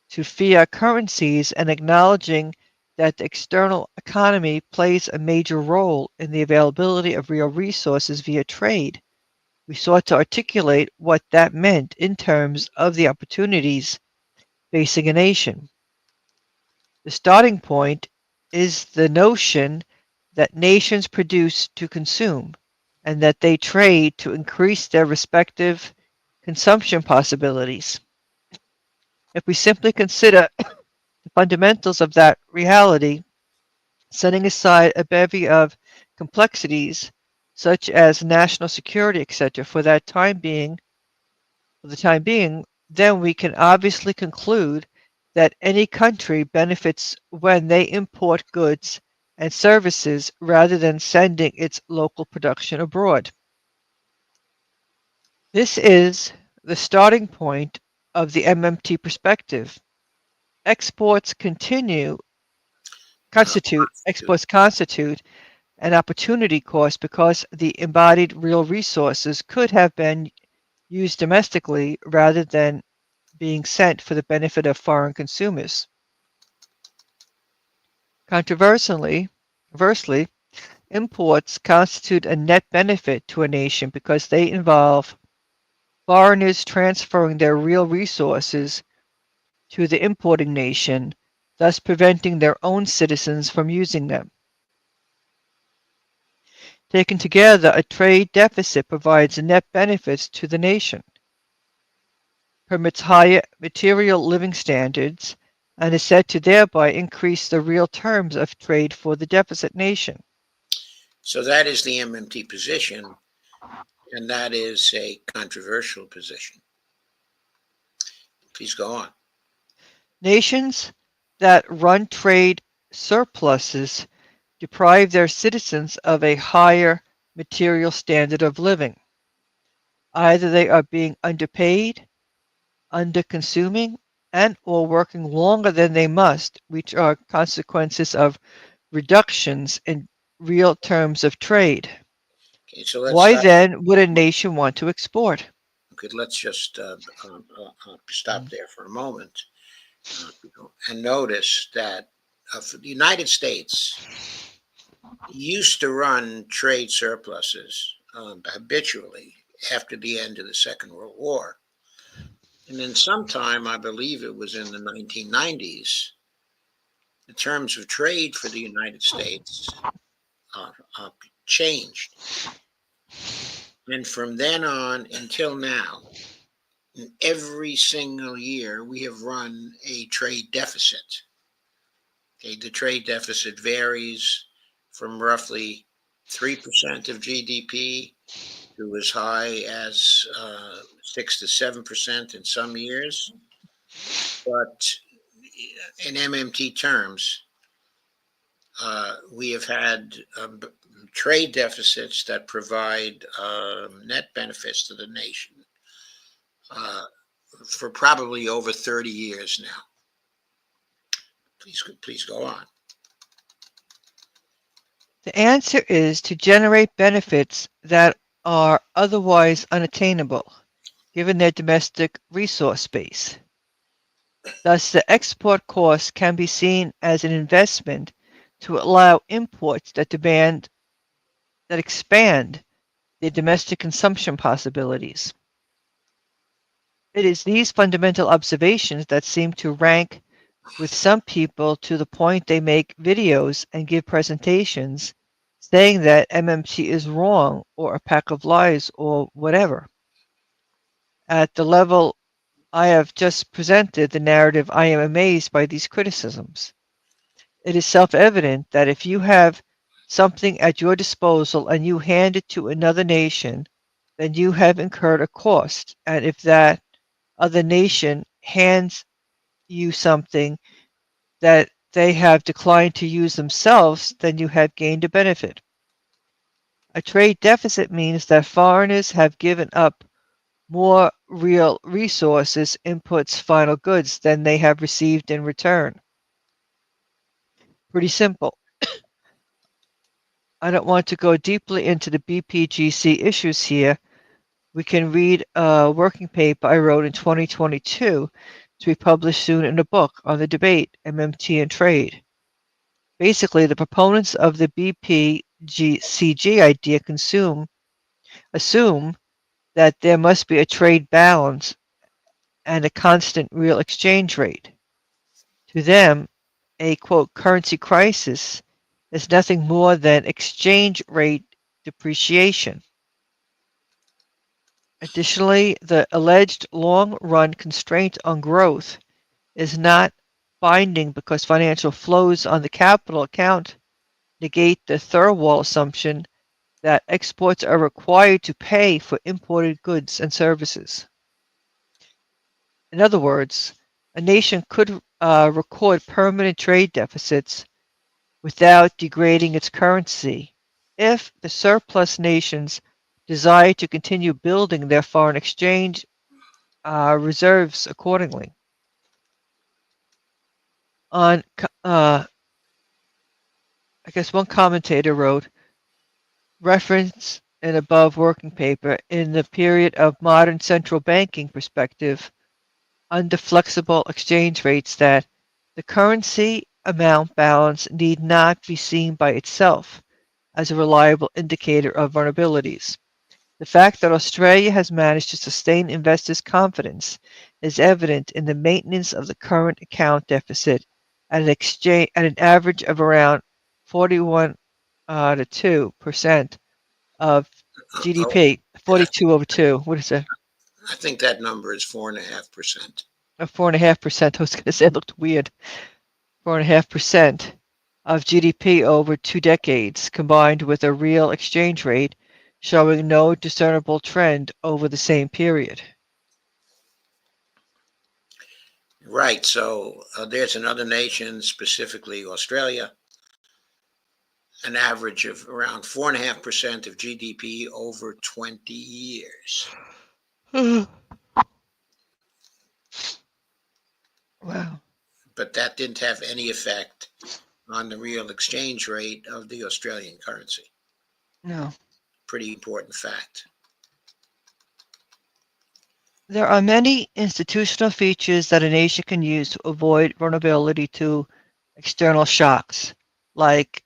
to fiat currencies and acknowledging that the external economy plays a major role in the availability of real resources via trade, we sought to articulate what that meant in terms of the opportunities facing a nation. The starting point is the notion that nations produce to consume, and that they trade to increase their respective consumption possibilities. If we simply consider the fundamentals of that reality, setting aside a bevy of complexities such as national security, etc., for the time being, then we can obviously conclude that any country benefits when they import goods and services rather than sending its local production abroad. This is the starting point of the MMT perspective. Exports Constitute. constitute an opportunity cost because the embodied real resources could have been used domestically rather than being sent for the benefit of foreign consumers. Conversely, imports constitute a net benefit to a nation because they involve foreigners transferring their real resources to the importing nation, thus preventing their own citizens from using them. Taken together, a trade deficit provides net benefits to the nation, permits higher material living standards, and is said to thereby increase the real terms of trade for the deficit nation. So that is the MMT position, and that is a controversial position. Please go on. Nations that run trade surpluses deprive their citizens of a higher material standard of living. Either they are being underpaid, under-consuming, and or working longer than they must, which are consequences of reductions in real terms of trade. Okay, so let's Why stop. then would a nation want to export? Okay, let's just stop there for a moment and notice that the United States used to run trade surpluses habitually after the end of the Second World War. And then sometime, I believe it was in the 1990s, the terms of trade for the United States uh, uh, changed. And from then on until now, in every single year, we have run a trade deficit. Okay, the trade deficit varies from roughly 3% of GDP to as high as 6 to 7% in some years. But in MMT terms, we have had trade deficits that provide net benefits to the nation uh, for probably over 30 years now. Please go on. The answer is to generate benefits that are otherwise unattainable, given their domestic resource base. Thus, the export cost can be seen as an investment to allow imports that expand their domestic consumption possibilities. It is these fundamental observations that seem to rank with some people to the point they make videos and give presentations saying that MMT is wrong or a pack of lies or whatever. At the level I have just presented the narrative, I am amazed by these criticisms. It is self-evident that if you have something at your disposal and you hand it to another nation, then you have incurred a cost. And if that other nation hands you something that they have declined to use themselves, then you have gained a benefit. A trade deficit means that foreigners have given up more real resources, inputs, final goods than they have received in return. Pretty simple. I don't want to go deeply into the BPGC issues here. We can read a working paper I wrote in 2022 to be published soon in a book on the debate, MMT and trade. Basically, the proponents of the BPCG idea assume that there must be a trade balance and a constant real exchange rate. To them, a quote currency crisis is nothing more than exchange rate depreciation. Additionally, the alleged long-run constraint on growth is not binding because financial flows on the capital account negate the Thirlwall assumption that exports are required to pay for imported goods and services. In other words, a nation could record permanent trade deficits without degrading its currency if the surplus nations desire to continue building their foreign exchange reserves accordingly. On, I guess one commentator wrote, reference in above working paper in the period of modern central banking perspective under flexible exchange rates that the currency amount balance need not be seen by itself as a reliable indicator of vulnerabilities. The fact that Australia has managed to sustain investors' confidence is evident in the maintenance of the current account deficit at an average of around 41 to 2% of Oh, GDP. 42 over 2. What is it? I think that number is 4.5%. 4.5%. I was going to say it looked weird. 4.5% of GDP over 2 decades, combined with a real exchange rate showing no discernible trend over the same period. Right. So there's another nation, specifically Australia, an average of around 4.5% of GDP over 20 years. Wow. But that didn't have any effect on the real exchange rate of the Australian currency. No. Pretty important fact. There are many institutional features that a nation can use to avoid vulnerability to external shocks, like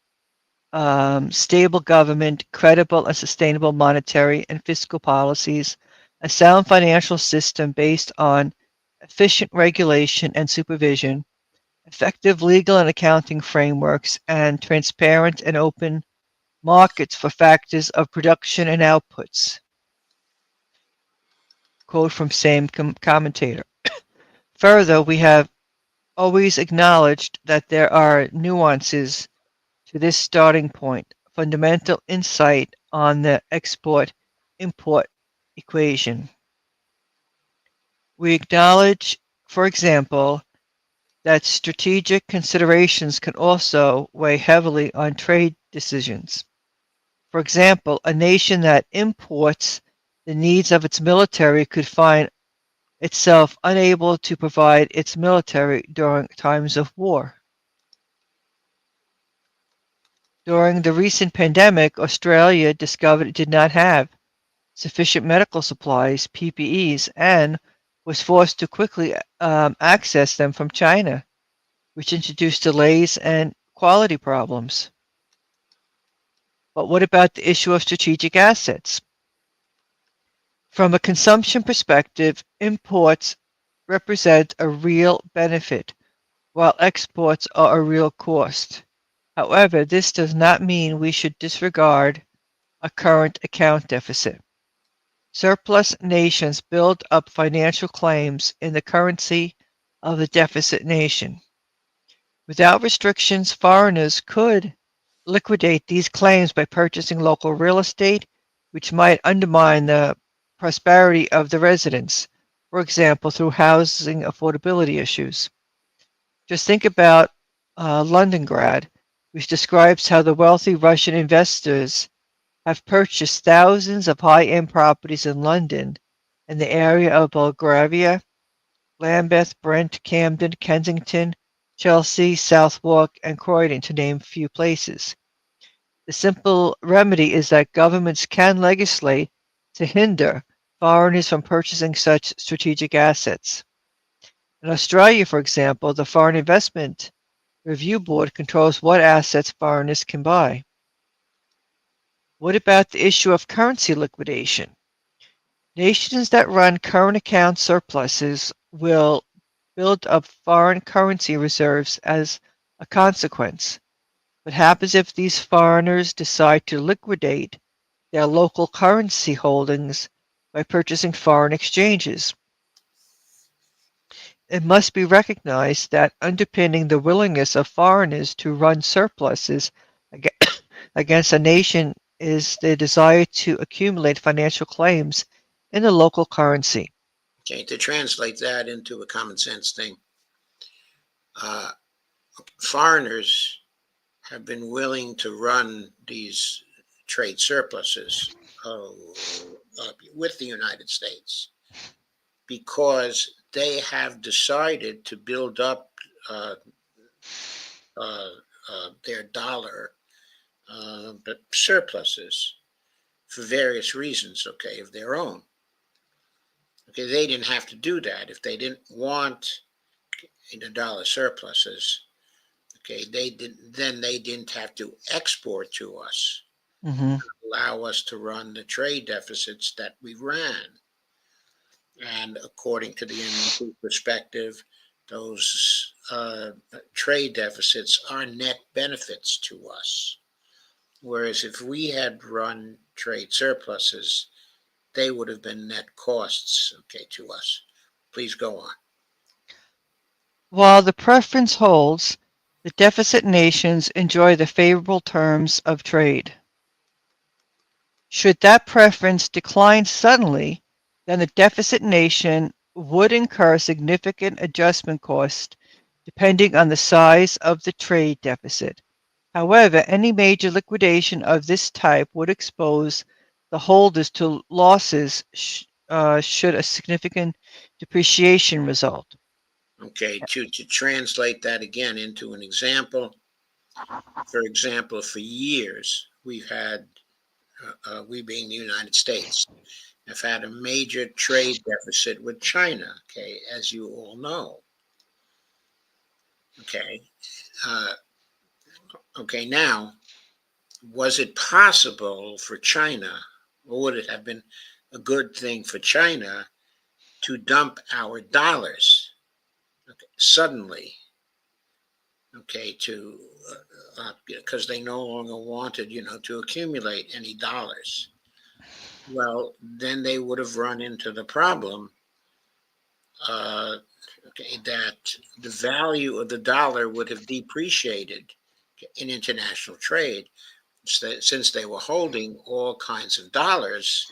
stable government, credible and sustainable monetary and fiscal policies, a sound financial system based on efficient regulation and supervision, effective legal and accounting frameworks, and transparent and open markets for factors of production and outputs. Quote from same commentator. Further, we have always acknowledged that there are nuances to this starting point, fundamental insight on the export-import equation. We acknowledge, for example, that strategic considerations can also weigh heavily on trade decisions. For example, a nation that imports the needs of its military could find itself unable to provide its military during times of war. During the recent pandemic, Australia discovered it did not have sufficient medical supplies, PPEs, and was forced to quickly access them from China, which introduced delays and quality problems. But what about the issue of strategic assets? From a consumption perspective, imports represent a real benefit, while exports are a real cost. However, this does not mean we should disregard a current account deficit. Surplus nations build up financial claims in the currency of the deficit nation. Without restrictions, foreigners could liquidate these claims by purchasing local real estate, which might undermine the prosperity of the residents, for example, through housing affordability issues. Just think about Londongrad, which describes how the wealthy Russian investors have purchased thousands of high-end properties in London and the area of Belgravia, Lambeth, Brent, Camden, Kensington, Chelsea, Southwark, and Croydon, to name a few places. The simple remedy is that governments can legislate to hinder foreigners from purchasing such strategic assets. In Australia, for example, the Foreign Investment Review Board controls what assets foreigners can buy. What about the issue of currency liquidation? Nations that run current account surpluses will build up foreign currency reserves as a consequence. What happens if these foreigners decide to liquidate their local currency holdings by purchasing foreign exchanges? It must be recognized that underpinning the willingness of foreigners to run surpluses against a nation is the desire to accumulate financial claims in the local currency. Okay, to translate that into a common sense thing, uh, foreigners have been willing to run these trade surpluses with the United States because they have decided to build up uh, uh, their dollar surpluses for various reasons, okay, of their own. Okay, they didn't have to do that if they didn't want the dollar surpluses. Okay, they didn't have to export to us, Hmm. allow us to run the trade deficits that we ran. And according to the MMT perspective, those trade deficits are net benefits to us. Whereas if we had run trade surpluses, they would have been net costs, okay, to us. Please go on. While the preference holds, the deficit nations enjoy the favorable terms of trade. Should that preference decline suddenly, then the deficit nation would incur significant adjustment costs depending on the size of the trade deficit. However, any major liquidation of this type would expose the holders to losses should a significant depreciation result. Okay, to translate that again into an example, for example, for years we've had, we being the United States, have had a major trade deficit with China, okay, as you all know. Okay, uh, okay, now, was it possible for China, or would it have been a good thing for China to dump our dollars, okay, suddenly, okay, to because they no longer wanted, to accumulate any dollars? Well, then they would have run into the problem, uh, okay, that the value of the dollar would have depreciated in international trade. Since they were holding all kinds of dollars,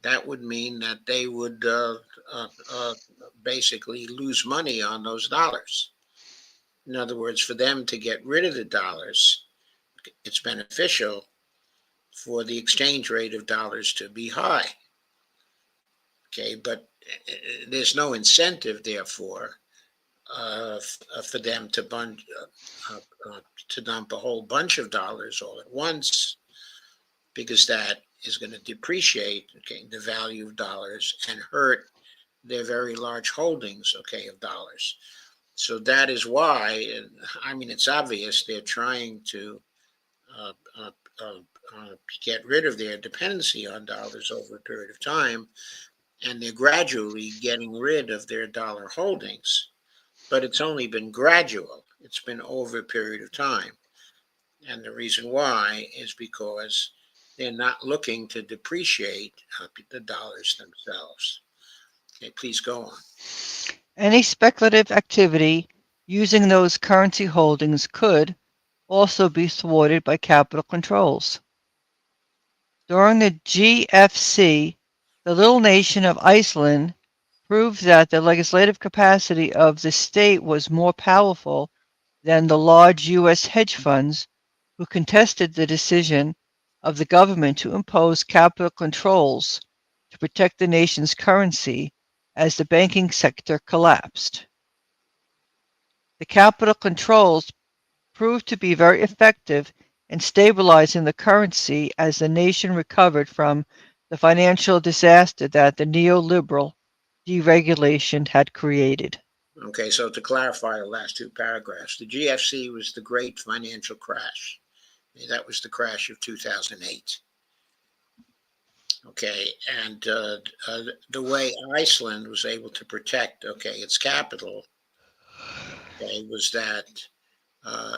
that would mean that they would basically lose money on those dollars. In other words, for them to get rid of the dollars, it's beneficial for the exchange rate of dollars to be high. Okay, but there's no incentive, therefore, for them uh, to dump a whole bunch of dollars all at once, because that is going to depreciate, okay, the value of dollars and hurt their very large holdings, okay, of dollars. So that is why, I mean, it's obvious they're trying to uh, uh, uh, get rid of their dependency on dollars over a period of time, and they're gradually getting rid of their dollar holdings. But it's only been gradual, it's been over a period of time. And the reason why is because they're not looking to depreciate the dollars themselves. Okay, please go on. Any speculative activity using those currency holdings could also be thwarted by capital controls. During the GFC, the little nation of Iceland proved that the legislative capacity of the state was more powerful than the large U.S. hedge funds who contested the decision of the government to impose capital controls to protect the nation's currency as the banking sector collapsed. The capital controls proved to be very effective in stabilizing the currency as the nation recovered from the financial disaster that the neoliberal deregulation had created. Okay, so to clarify the last two paragraphs, the GFC was the great financial crash. That was the crash of 2008. Okay, and the way Iceland was able to protect, its capital, was that uh,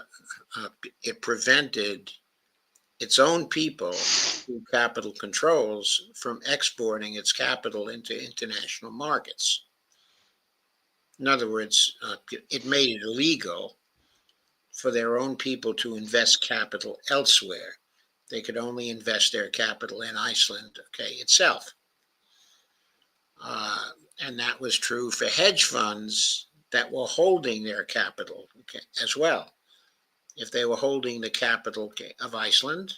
uh, it prevented its own people through capital controls from exporting its capital into international markets. In other words, it made it illegal for their own people to invest capital elsewhere. They could only invest their capital in Iceland, itself. Uh, and that was true for hedge funds that were holding their capital, as well. If they were holding the capital, of Iceland,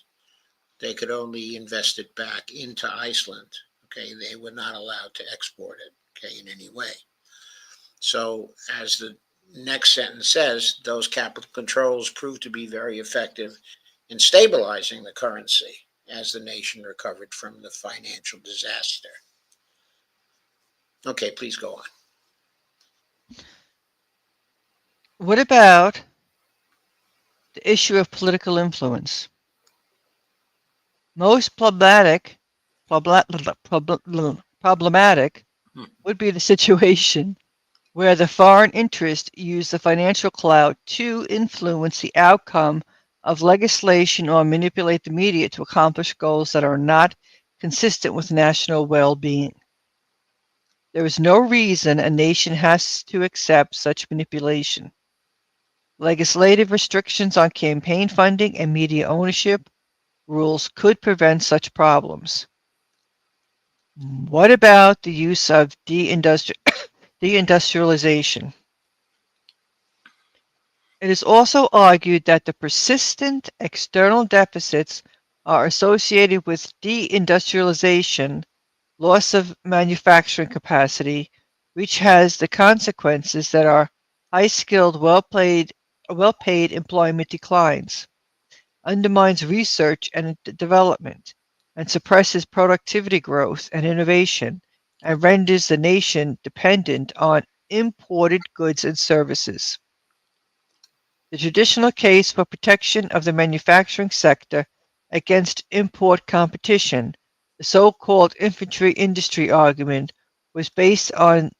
they could only invest it back into Iceland. They were not allowed to export it, in any way. So, as the next sentence says, those capital controls proved to be very effective in stabilizing the currency as the nation recovered from the financial disaster. Okay, please go on. What about the issue of political influence? Most problematic Hmm. would be the situation where the foreign interest use the financial clout to influence the outcome of legislation or manipulate the media to accomplish goals that are not consistent with national well-being. There is no reason a nation has to accept such manipulation. Legislative restrictions on campaign funding and media ownership rules could prevent such problems. What about the use of deindustrialization? It is also argued that the persistent external deficits are associated with deindustrialization, loss of manufacturing capacity, which has the consequences that our high-skilled, well-paid employment declines, undermines research and development, and suppresses productivity growth and innovation, and renders the nation dependent on imported goods and services. The traditional case for protection of the manufacturing sector against import competition, the so-called infantry industry argument, was based on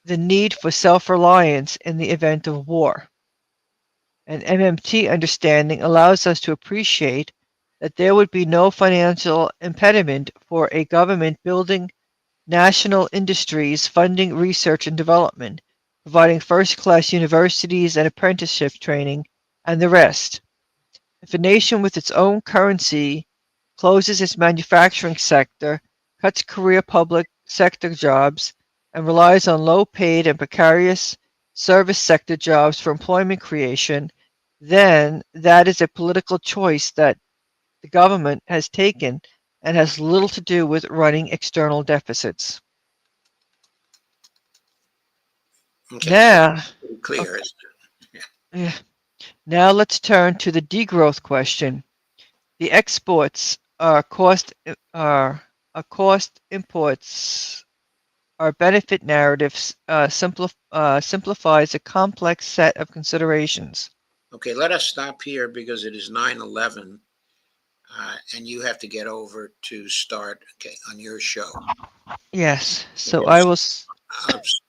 the need for self-reliance in the event of war. An MMT understanding allows us to appreciate that there would be no financial impediment for a government building national industries, funding research and development, providing first-class universities and apprenticeship training, and the rest. If a nation with its own currency closes its manufacturing sector, cuts career public sector jobs, and relies on low-paid and precarious service sector jobs for employment creation, then that is a political choice that the government has taken and has little to do with running external deficits. Okay, so Now, pretty clear. okay, yeah. Now let's turn to the degrowth question. The exports are cost imports are benefit narratives simplifies a complex set of considerations. Okay, let us stop here because it is 9:11, and you have to get over to start, on your show. Yes, so Okay, I so, will.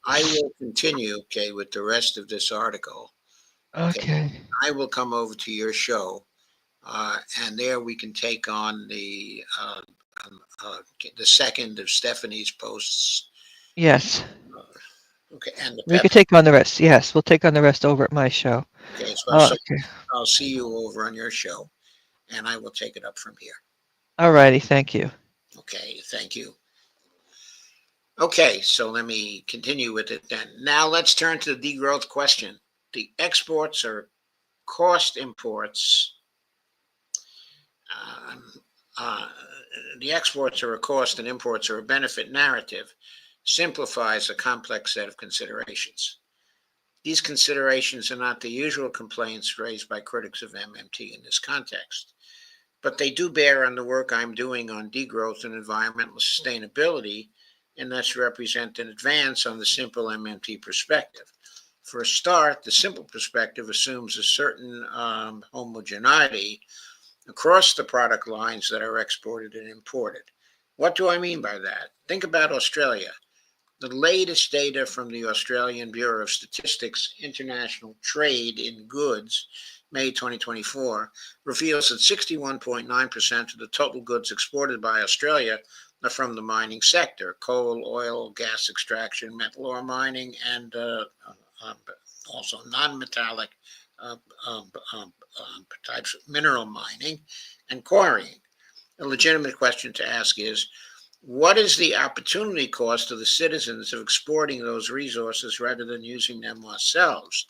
I will continue, with the rest of this article. Okay, Okay. I will come over to your show, and there we can take on the second of Stephanie's posts. Yes, And the we could Pepe. take on the rest. Yes, we'll take on the rest over at my show. Okay, Okay. I'll see you over on your show, and I will take it up from here. Alrighty. Thank you. Okay, thank you. Okay, so let me continue with it then. Now let's turn to the degrowth question. The exports or cost imports. Um, uh, the exports are a cost and imports are a benefit narrative simplifies a complex set of considerations. These considerations are not the usual complaints raised by critics of MMT in this context, but they do bear on the work I'm doing on degrowth and environmental sustainability, and thus represent an advance on the simple MMT perspective. For a start, the simple perspective assumes a certain homogeneity across the product lines that are exported and imported. What do I mean by that? Think about Australia. The latest data from the Australian Bureau of Statistics International Trade in Goods, May 2024, reveals that 61.9% of the total goods exported by Australia are from the mining sector: coal, oil, gas extraction, metal ore mining, and uh, also non metallic uh, um, um, types of mineral mining and quarrying. A legitimate question to ask is, what is the opportunity cost to the citizens of exporting those resources rather than using them ourselves?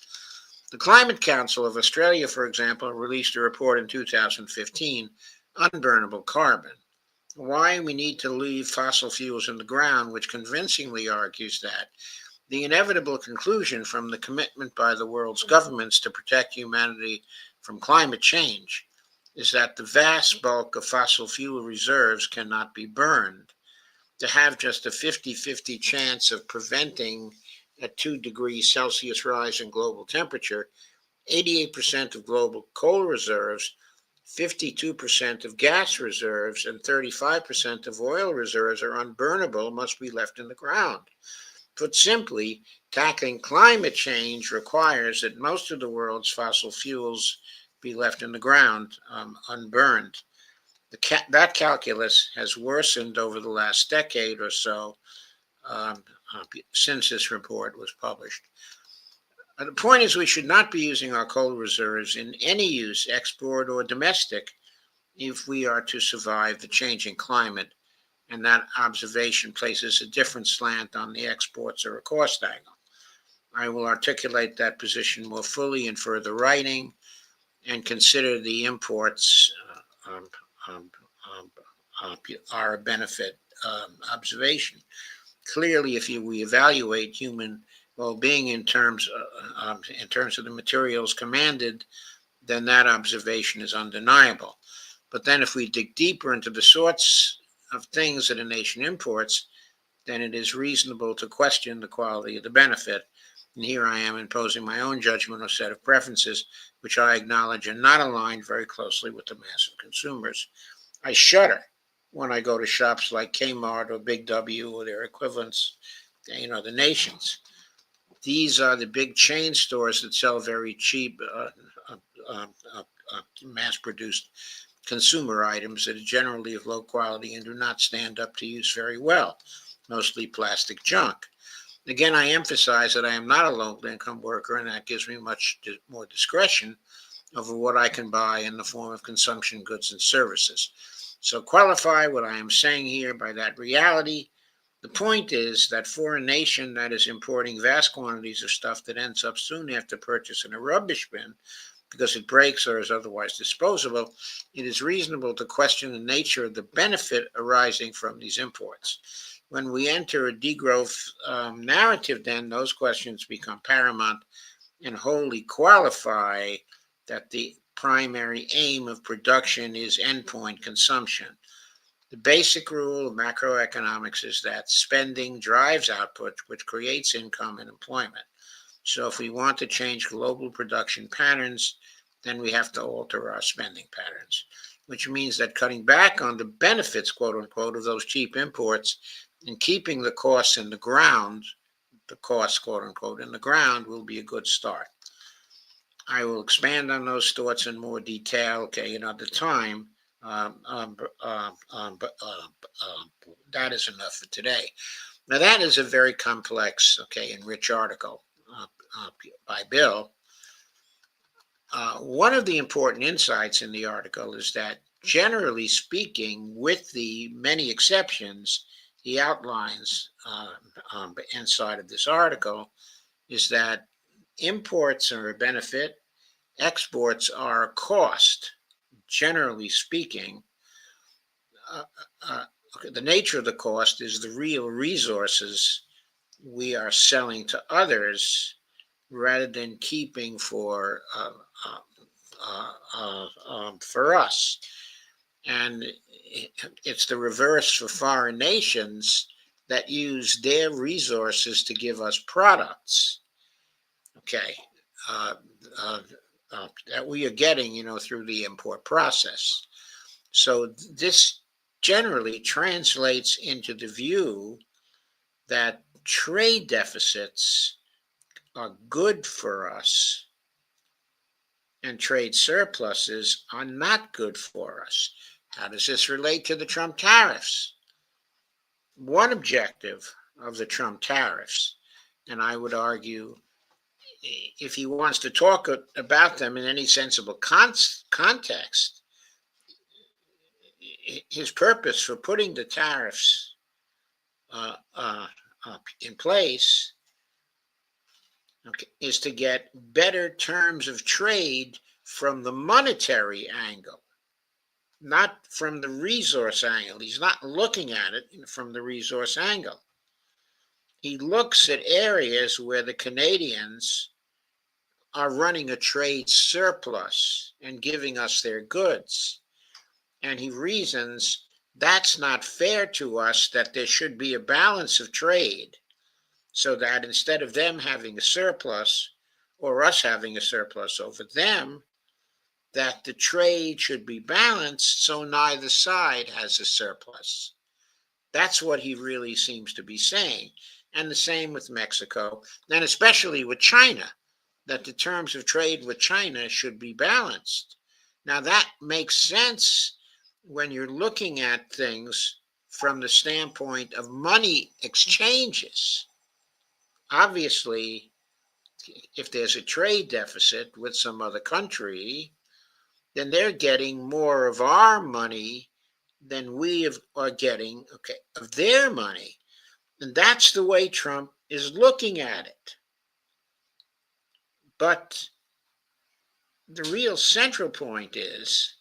The Climate Council of Australia, for example, released a report in 2015, Unburnable Carbon: Why We Need to Leave Fossil Fuels in the Ground, which convincingly argues that the inevitable conclusion from the commitment by the world's governments to protect humanity from climate change is that the vast bulk of fossil fuel reserves cannot be burned. To have just a 50-50 chance of preventing a 2 degrees Celsius rise in global temperature, 88% of global coal reserves, 52% of gas reserves, and 35% of oil reserves are unburnable, must be left in the ground. Put simply, tackling climate change requires that most of the world's fossil fuels be left in the ground unburned. That calculus has worsened over the last decade or so um, since this report was published. The point is, we should not be using our coal reserves in any use, export or domestic, if we are to survive the changing climate, and that observation places a different slant on the exports or a cost angle. I will articulate that position more fully in further writing and consider the imports um, um, um, are a benefit observation. Clearly, if we evaluate human well-being in terms of the materials commanded, then that observation is undeniable. But then, if we dig deeper into the sorts of things that a nation imports, then it is reasonable to question the quality of the benefit. And here I am imposing my own judgment or set of preferences, which I acknowledge are not aligned very closely with the mass of consumers. I shudder when I go to shops like Kmart or Big W or their equivalents, the nations. These are the big chain stores that sell very cheap, uh, uh, uh, mass-produced consumer items that are generally of low quality and do not stand up to use very well, mostly plastic junk. Again, I emphasize that I am not a low-income worker, and that gives me much more discretion over what I can buy in the form of consumption goods and services. So qualify what I am saying here by that reality. The point is that for a nation that is importing vast quantities of stuff that ends up soon after purchase in a rubbish bin because it breaks or is otherwise disposable, it is reasonable to question the nature of the benefit arising from these imports. When we enter a degrowth narrative, then those questions become paramount and wholly qualify that the primary aim of production is endpoint consumption. The basic rule of macroeconomics is that spending drives output, which creates income and employment. So if we want to change global production patterns, then we have to alter our spending patterns, which means that cutting back on the benefits, quote unquote, of those cheap imports and keeping the costs in the ground, the costs, quote unquote, in the ground will be a good start. I will expand on those thoughts in more detail, okay, another time. But that is enough for today. Now, that is a very complex, okay, and rich article by Bill. One of the important insights in the article is that, generally speaking, with the many exceptions he outlines inside of this article, is that imports are a benefit, exports are a cost, generally speaking. Uh, the nature of the cost is the real resources we are selling to others rather than keeping for us. And it's the reverse for foreign nations that use their resources to give us products. Okay, uh, uh, that we are getting, through the import process. So this generally translates into the view that trade deficits are good for us and trade surpluses are not good for us. How does this relate to the Trump tariffs? One objective of the Trump tariffs, and I would argue if he wants to talk about them in any sensible context, his purpose for putting the tariffs in place, okay, is to get better terms of trade from the monetary angle, not from the resource angle. He's not looking at it from the resource angle. He looks at areas where the Canadians are running a trade surplus and giving us their goods. And he reasons that's not fair to us, that there should be a balance of trade, so that instead of them having a surplus or us having a surplus over them, that the trade should be balanced so neither side has a surplus. That's what he really seems to be saying. And the same with Mexico, and especially with China, that the terms of trade with China should be balanced. Now, that makes sense when you're looking at things from the standpoint of money exchanges. Obviously, if there's a trade deficit with some other country, then they're getting more of our money than we are getting, okay, of their money. And that's the way Trump is looking at it. But the real central point is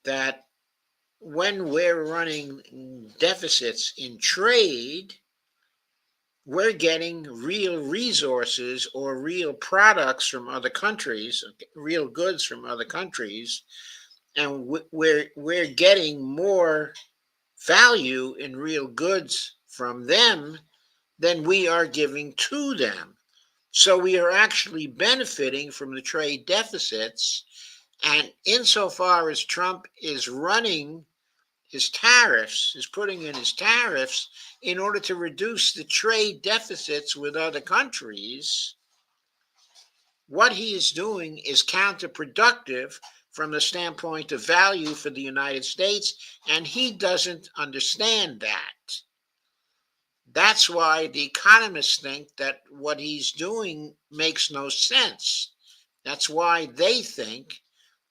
that when we're running deficits in trade, we're getting real resources or real products from other countries, real goods from other countries, and we're getting more value in real goods from them than we are giving to them. So we are actually benefiting from the trade deficits. And insofar as Trump is running his tariffs, is putting in his tariffs in order to reduce the trade deficits with other countries, what he is doing is counterproductive from the standpoint of value for the United States, and he doesn't understand that. That's why the economists think that what he's doing makes no sense. That's why they think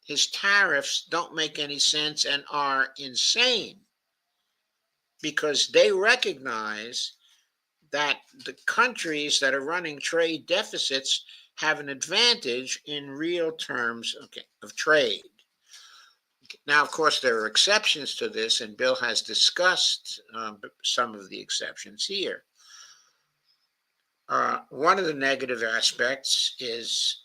his tariffs don't make any sense and are insane, because they recognize that the countries that are running trade deficits have an advantage in real terms, okay, of trade. Now, of course, there are exceptions to this, and Bill has discussed some of the exceptions here. One of the negative aspects is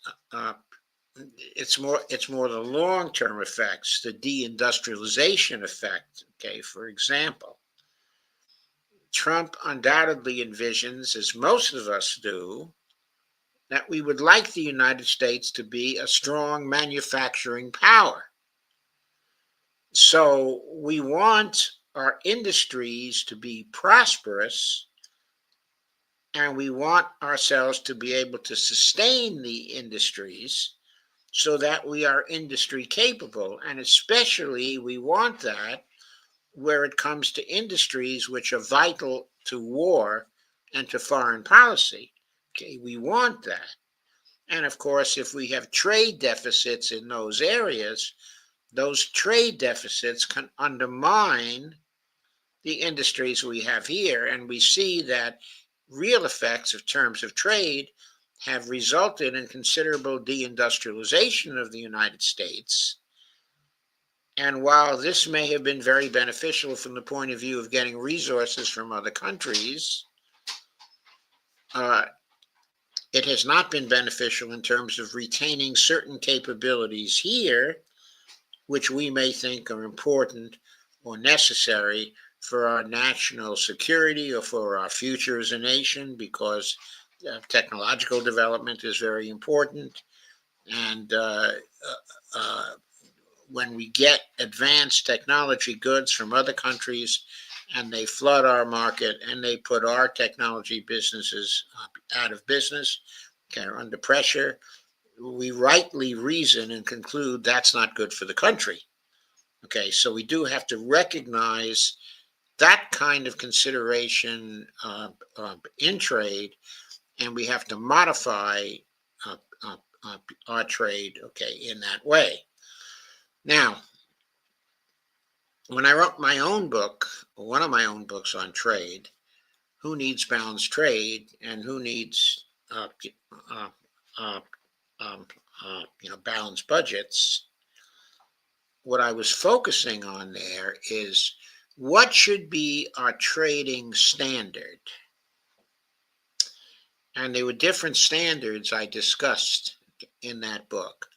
it's more the long-term effects, the deindustrialization effect. Okay, for example, Trump undoubtedly envisions, as most of us do, that we would like the United States to be a strong manufacturing power. So we want our industries to be prosperous, and we want ourselves to be able to sustain the industries so that we are industry capable. And especially we want that where it comes to industries which are vital to war and to foreign policy. Okay, we want that. And of course, if we have trade deficits in those areas, those trade deficits can undermine the industries we have here. And we see that real effects of terms of trade have resulted in considerable deindustrialization of the United States. And while this may have been very beneficial from the point of view of getting resources from other countries, it has not been beneficial in terms of retaining certain capabilities here, which we may think are important or necessary for our national security or for our future as a nation, because technological development is very important. And when we get advanced technology goods from other countries and they flood our market and they put our technology businesses out of business, okay, are under pressure, we rightly reason and conclude that's not good for the country. Okay, so we do have to recognize that kind of consideration in trade, and we have to modify uh, uh, our trade, okay, in that way. Now, when I wrote my own book, one of my own books on trade, Who Needs Balanced Trade and Who Needs uh, uh, um, balanced budgets, what I was focusing on there is what should be our trading standard. And there were different standards I discussed in that book.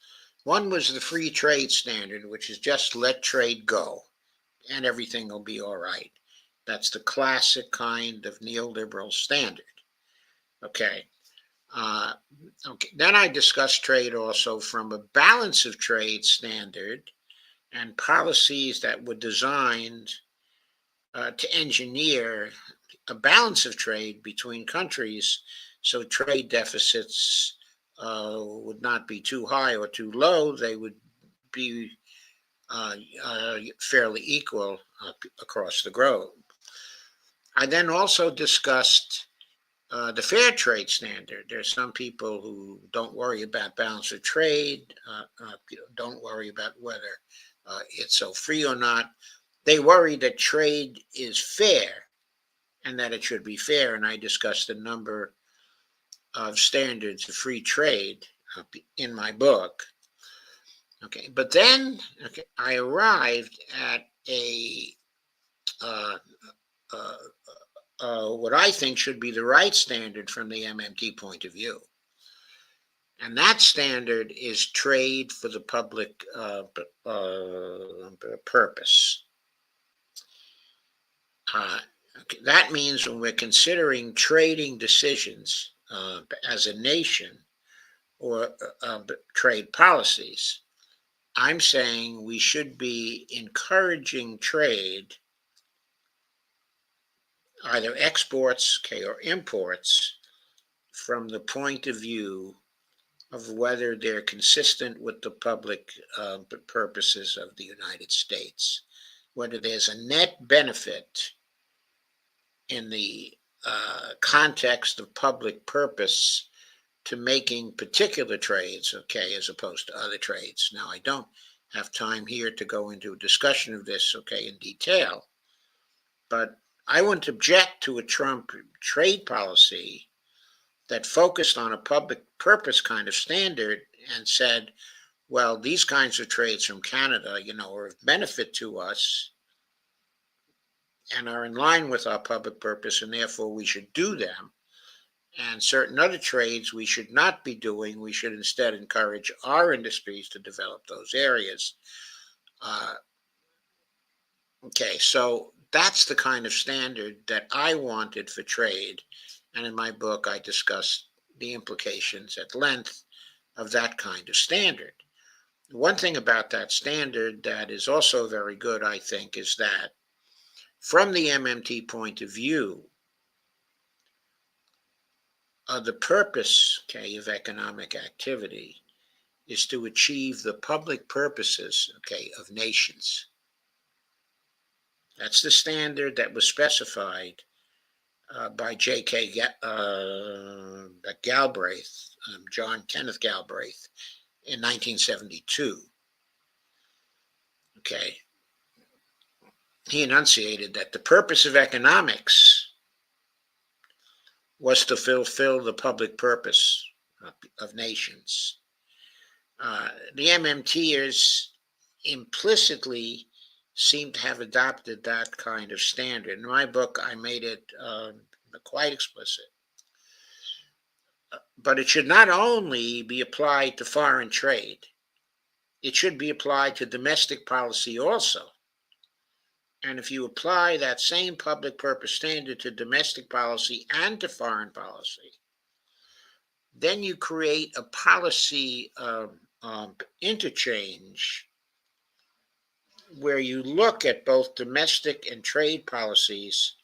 One was the free trade standard, which is just let trade go and everything will be all right. That's the classic kind of neoliberal standard. Okay. Uh, okay. Then I discussed trade also from a balance of trade standard and policies that were designed to engineer a balance of trade between countries so trade deficits would not be too high or too low. They would be fairly equal across the globe. I then also discussed the fair trade standard. There's some people who don't worry about balance of trade, don't worry about whether it's so free or not. They worry that trade is fair and that it should be fair. And I discussed a number of standards of free trade in my book. Okay, but then I arrived at a uh, uh, what I think should be the right standard from the MMT point of view. And that standard is trade for the public purpose. That means when we're considering trading decisions as a nation or trade policies, I'm saying we should be encouraging trade, either exports, okay, or imports, from the point of view of whether they're consistent with the public purposes of the United States, whether there's a net benefit in the context of public purpose to making particular trades, okay, as opposed to other trades. Now, I don't have time here to go into a discussion of this, okay, in detail, but I wouldn't object to a Trump trade policy that focused on a public purpose kind of standard and said, well, these kinds of trades from Canada, are of benefit to us and are in line with our public purpose, and therefore we should do them. And certain other trades we should not be doing. We should instead encourage our industries to develop those areas. Okay, so that's the kind of standard that I wanted for trade. And in my book, I discussed the implications at length of that kind of standard. One thing about that standard that is also very good, I think, is that from the MMT point of view, the purpose, okay, of economic activity is to achieve the public purposes, okay, of nations. That's the standard that was specified by J.K. Galbraith, John Kenneth Galbraith, in 1972. Okay. He enunciated that the purpose of economics was to fulfill the public purpose of nations. The MMTers implicitly seem to have adopted that kind of standard. In my book, I made it quite explicit. But it should not only be applied to foreign trade, it should be applied to domestic policy also. And if you apply that same public purpose standard to domestic policy and to foreign policy, then you create a policy interchange where you look at both domestic and trade policies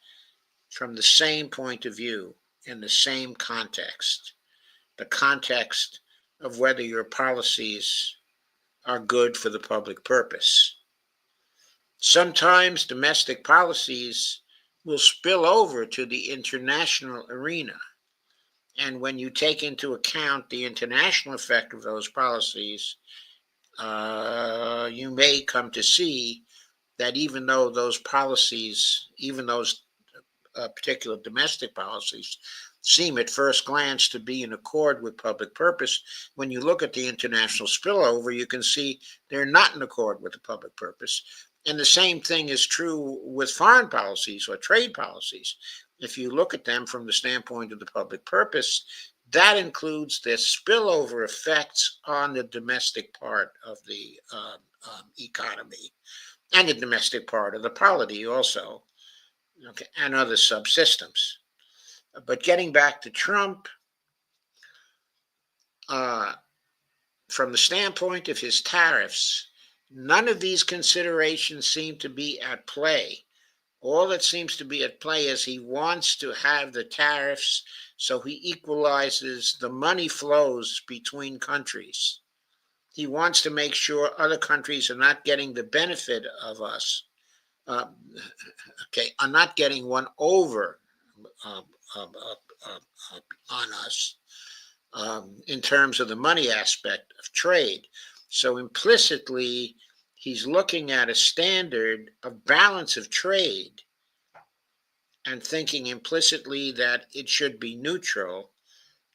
from the same point of view in the same context, the context of whether your policies are good for the public purpose. Sometimes domestic policies will spill over to the international arena. And when you take into account the international effect of those policies, you may come to see that even though those policies, even those particular domestic policies, seem at first glance to be in accord with public purpose, when you look at the international spillover, you can see they're not in accord with the public purpose. And the same thing is true with foreign policies or trade policies. If you look at them from the standpoint of the public purpose, that includes their spillover effects on the domestic part of the economy and the domestic part of the polity also, okay, and other subsystems. But getting back to Trump, from the standpoint of his tariffs, none of these considerations seem to be at play. All that seems to be at play is he wants to have the tariffs so he equalizes the money flows between countries. He wants to make sure other countries are not getting the benefit of us, are not getting one over uh, uh, on us in terms of the money aspect of trade. So implicitly, he's looking at a standard of balance of trade and thinking implicitly that it should be neutral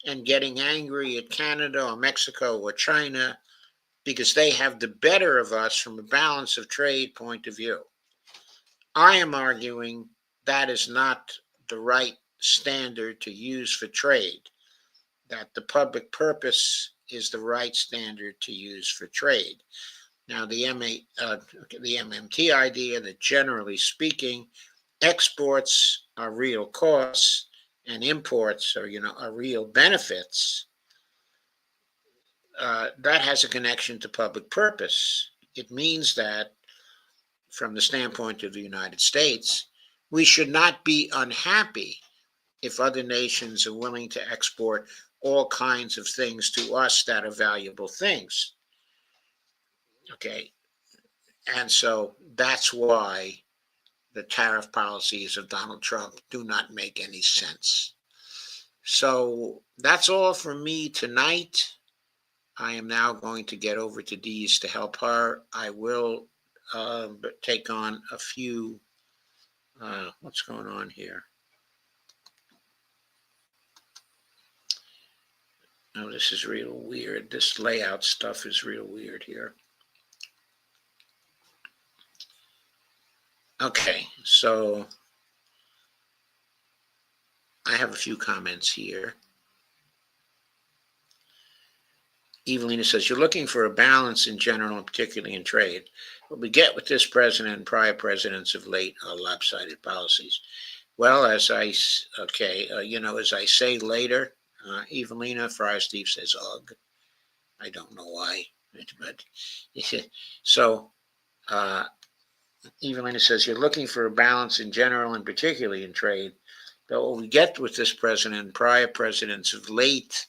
and getting angry at Canada or Mexico or China because they have the better of us from a balance of trade point of view. I am arguing that is not the right standard to use for trade, that the public purpose is the right standard to use for trade. Now, the MMT idea that generally speaking, exports are real costs and imports are real benefits, that has a connection to public purpose. It means that from the standpoint of the United States, we should not be unhappy if other nations are willing to export all kinds of things to us that are valuable things. Okay. And so that's why the tariff policies of Donald Trump do not make any sense. So that's all for me tonight. I am now going to get over to Dee's to help her. I will take on a few. What's going on here? Oh, this is real weird. This layout stuff is real weird here. Okay, so I have a few comments here. Evelina says, you're looking for a balance in general and particularly in trade. What we get with this president and prior presidents of late are lopsided policies. Well, as I say later, Evelina, Friar Steve says, ugh. I don't know why, but so Evelina says, you're looking for a balance in general and particularly in trade. But what we get with this president and prior presidents of late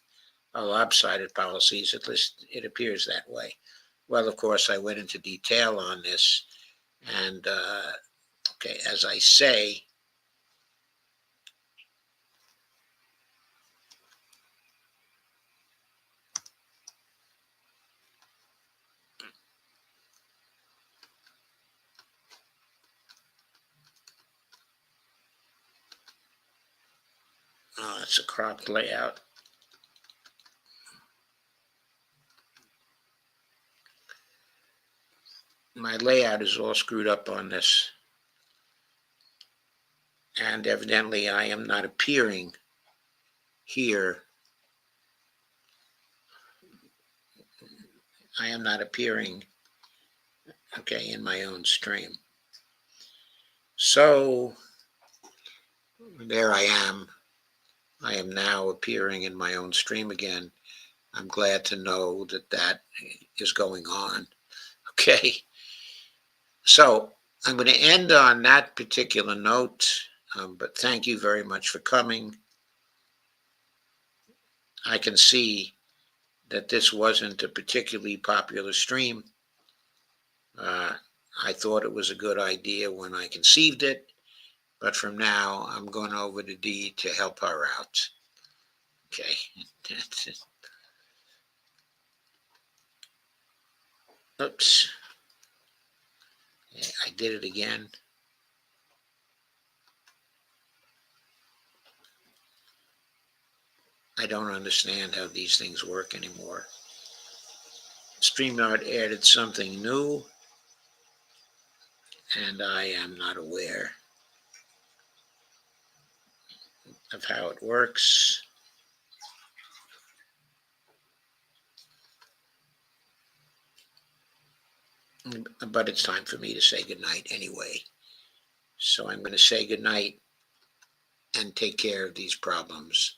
lopsided policies, at least it appears that way. Well, of course, I went into detail on this. And, as I say, it's a cropped layout. My layout is all screwed up on this. And evidently I am not appearing here. I am not appearing, in my own stream. So there I am. I am now appearing in my own stream again. I'm glad to know that that is going on. Okay. So I'm going to end on that particular note, but thank you very much for coming. I can see that this wasn't a particularly popular stream. I thought it was a good idea when I conceived it, but from now I'm going over to Dee to help her out. Okay. Oops. Yeah, I did it again. I don't understand how these things work anymore. StreamYard added something new, and I am not aware of how it works. But it's time for me to say goodnight anyway. So I'm going to say goodnight and take care of these problems.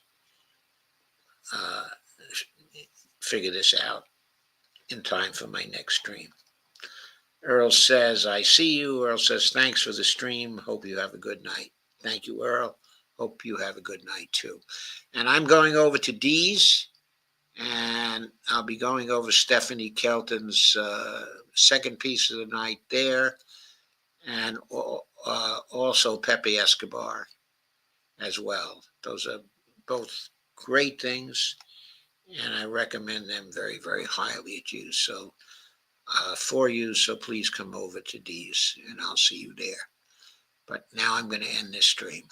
Figure this out in time for my next stream. Earl says, I see you. Earl says, thanks for the stream. Hope you have a good night. Thank you, Earl. Hope you have a good night too. And I'm going over to Dee's, and I'll be going over Stephanie Kelton's second piece of the night there, and also Pepe Escobar as well. Those are both great things, and I recommend them very, very highly at you. So for you, so please come over to Dee's, and I'll see you there. But now I'm going to end this stream.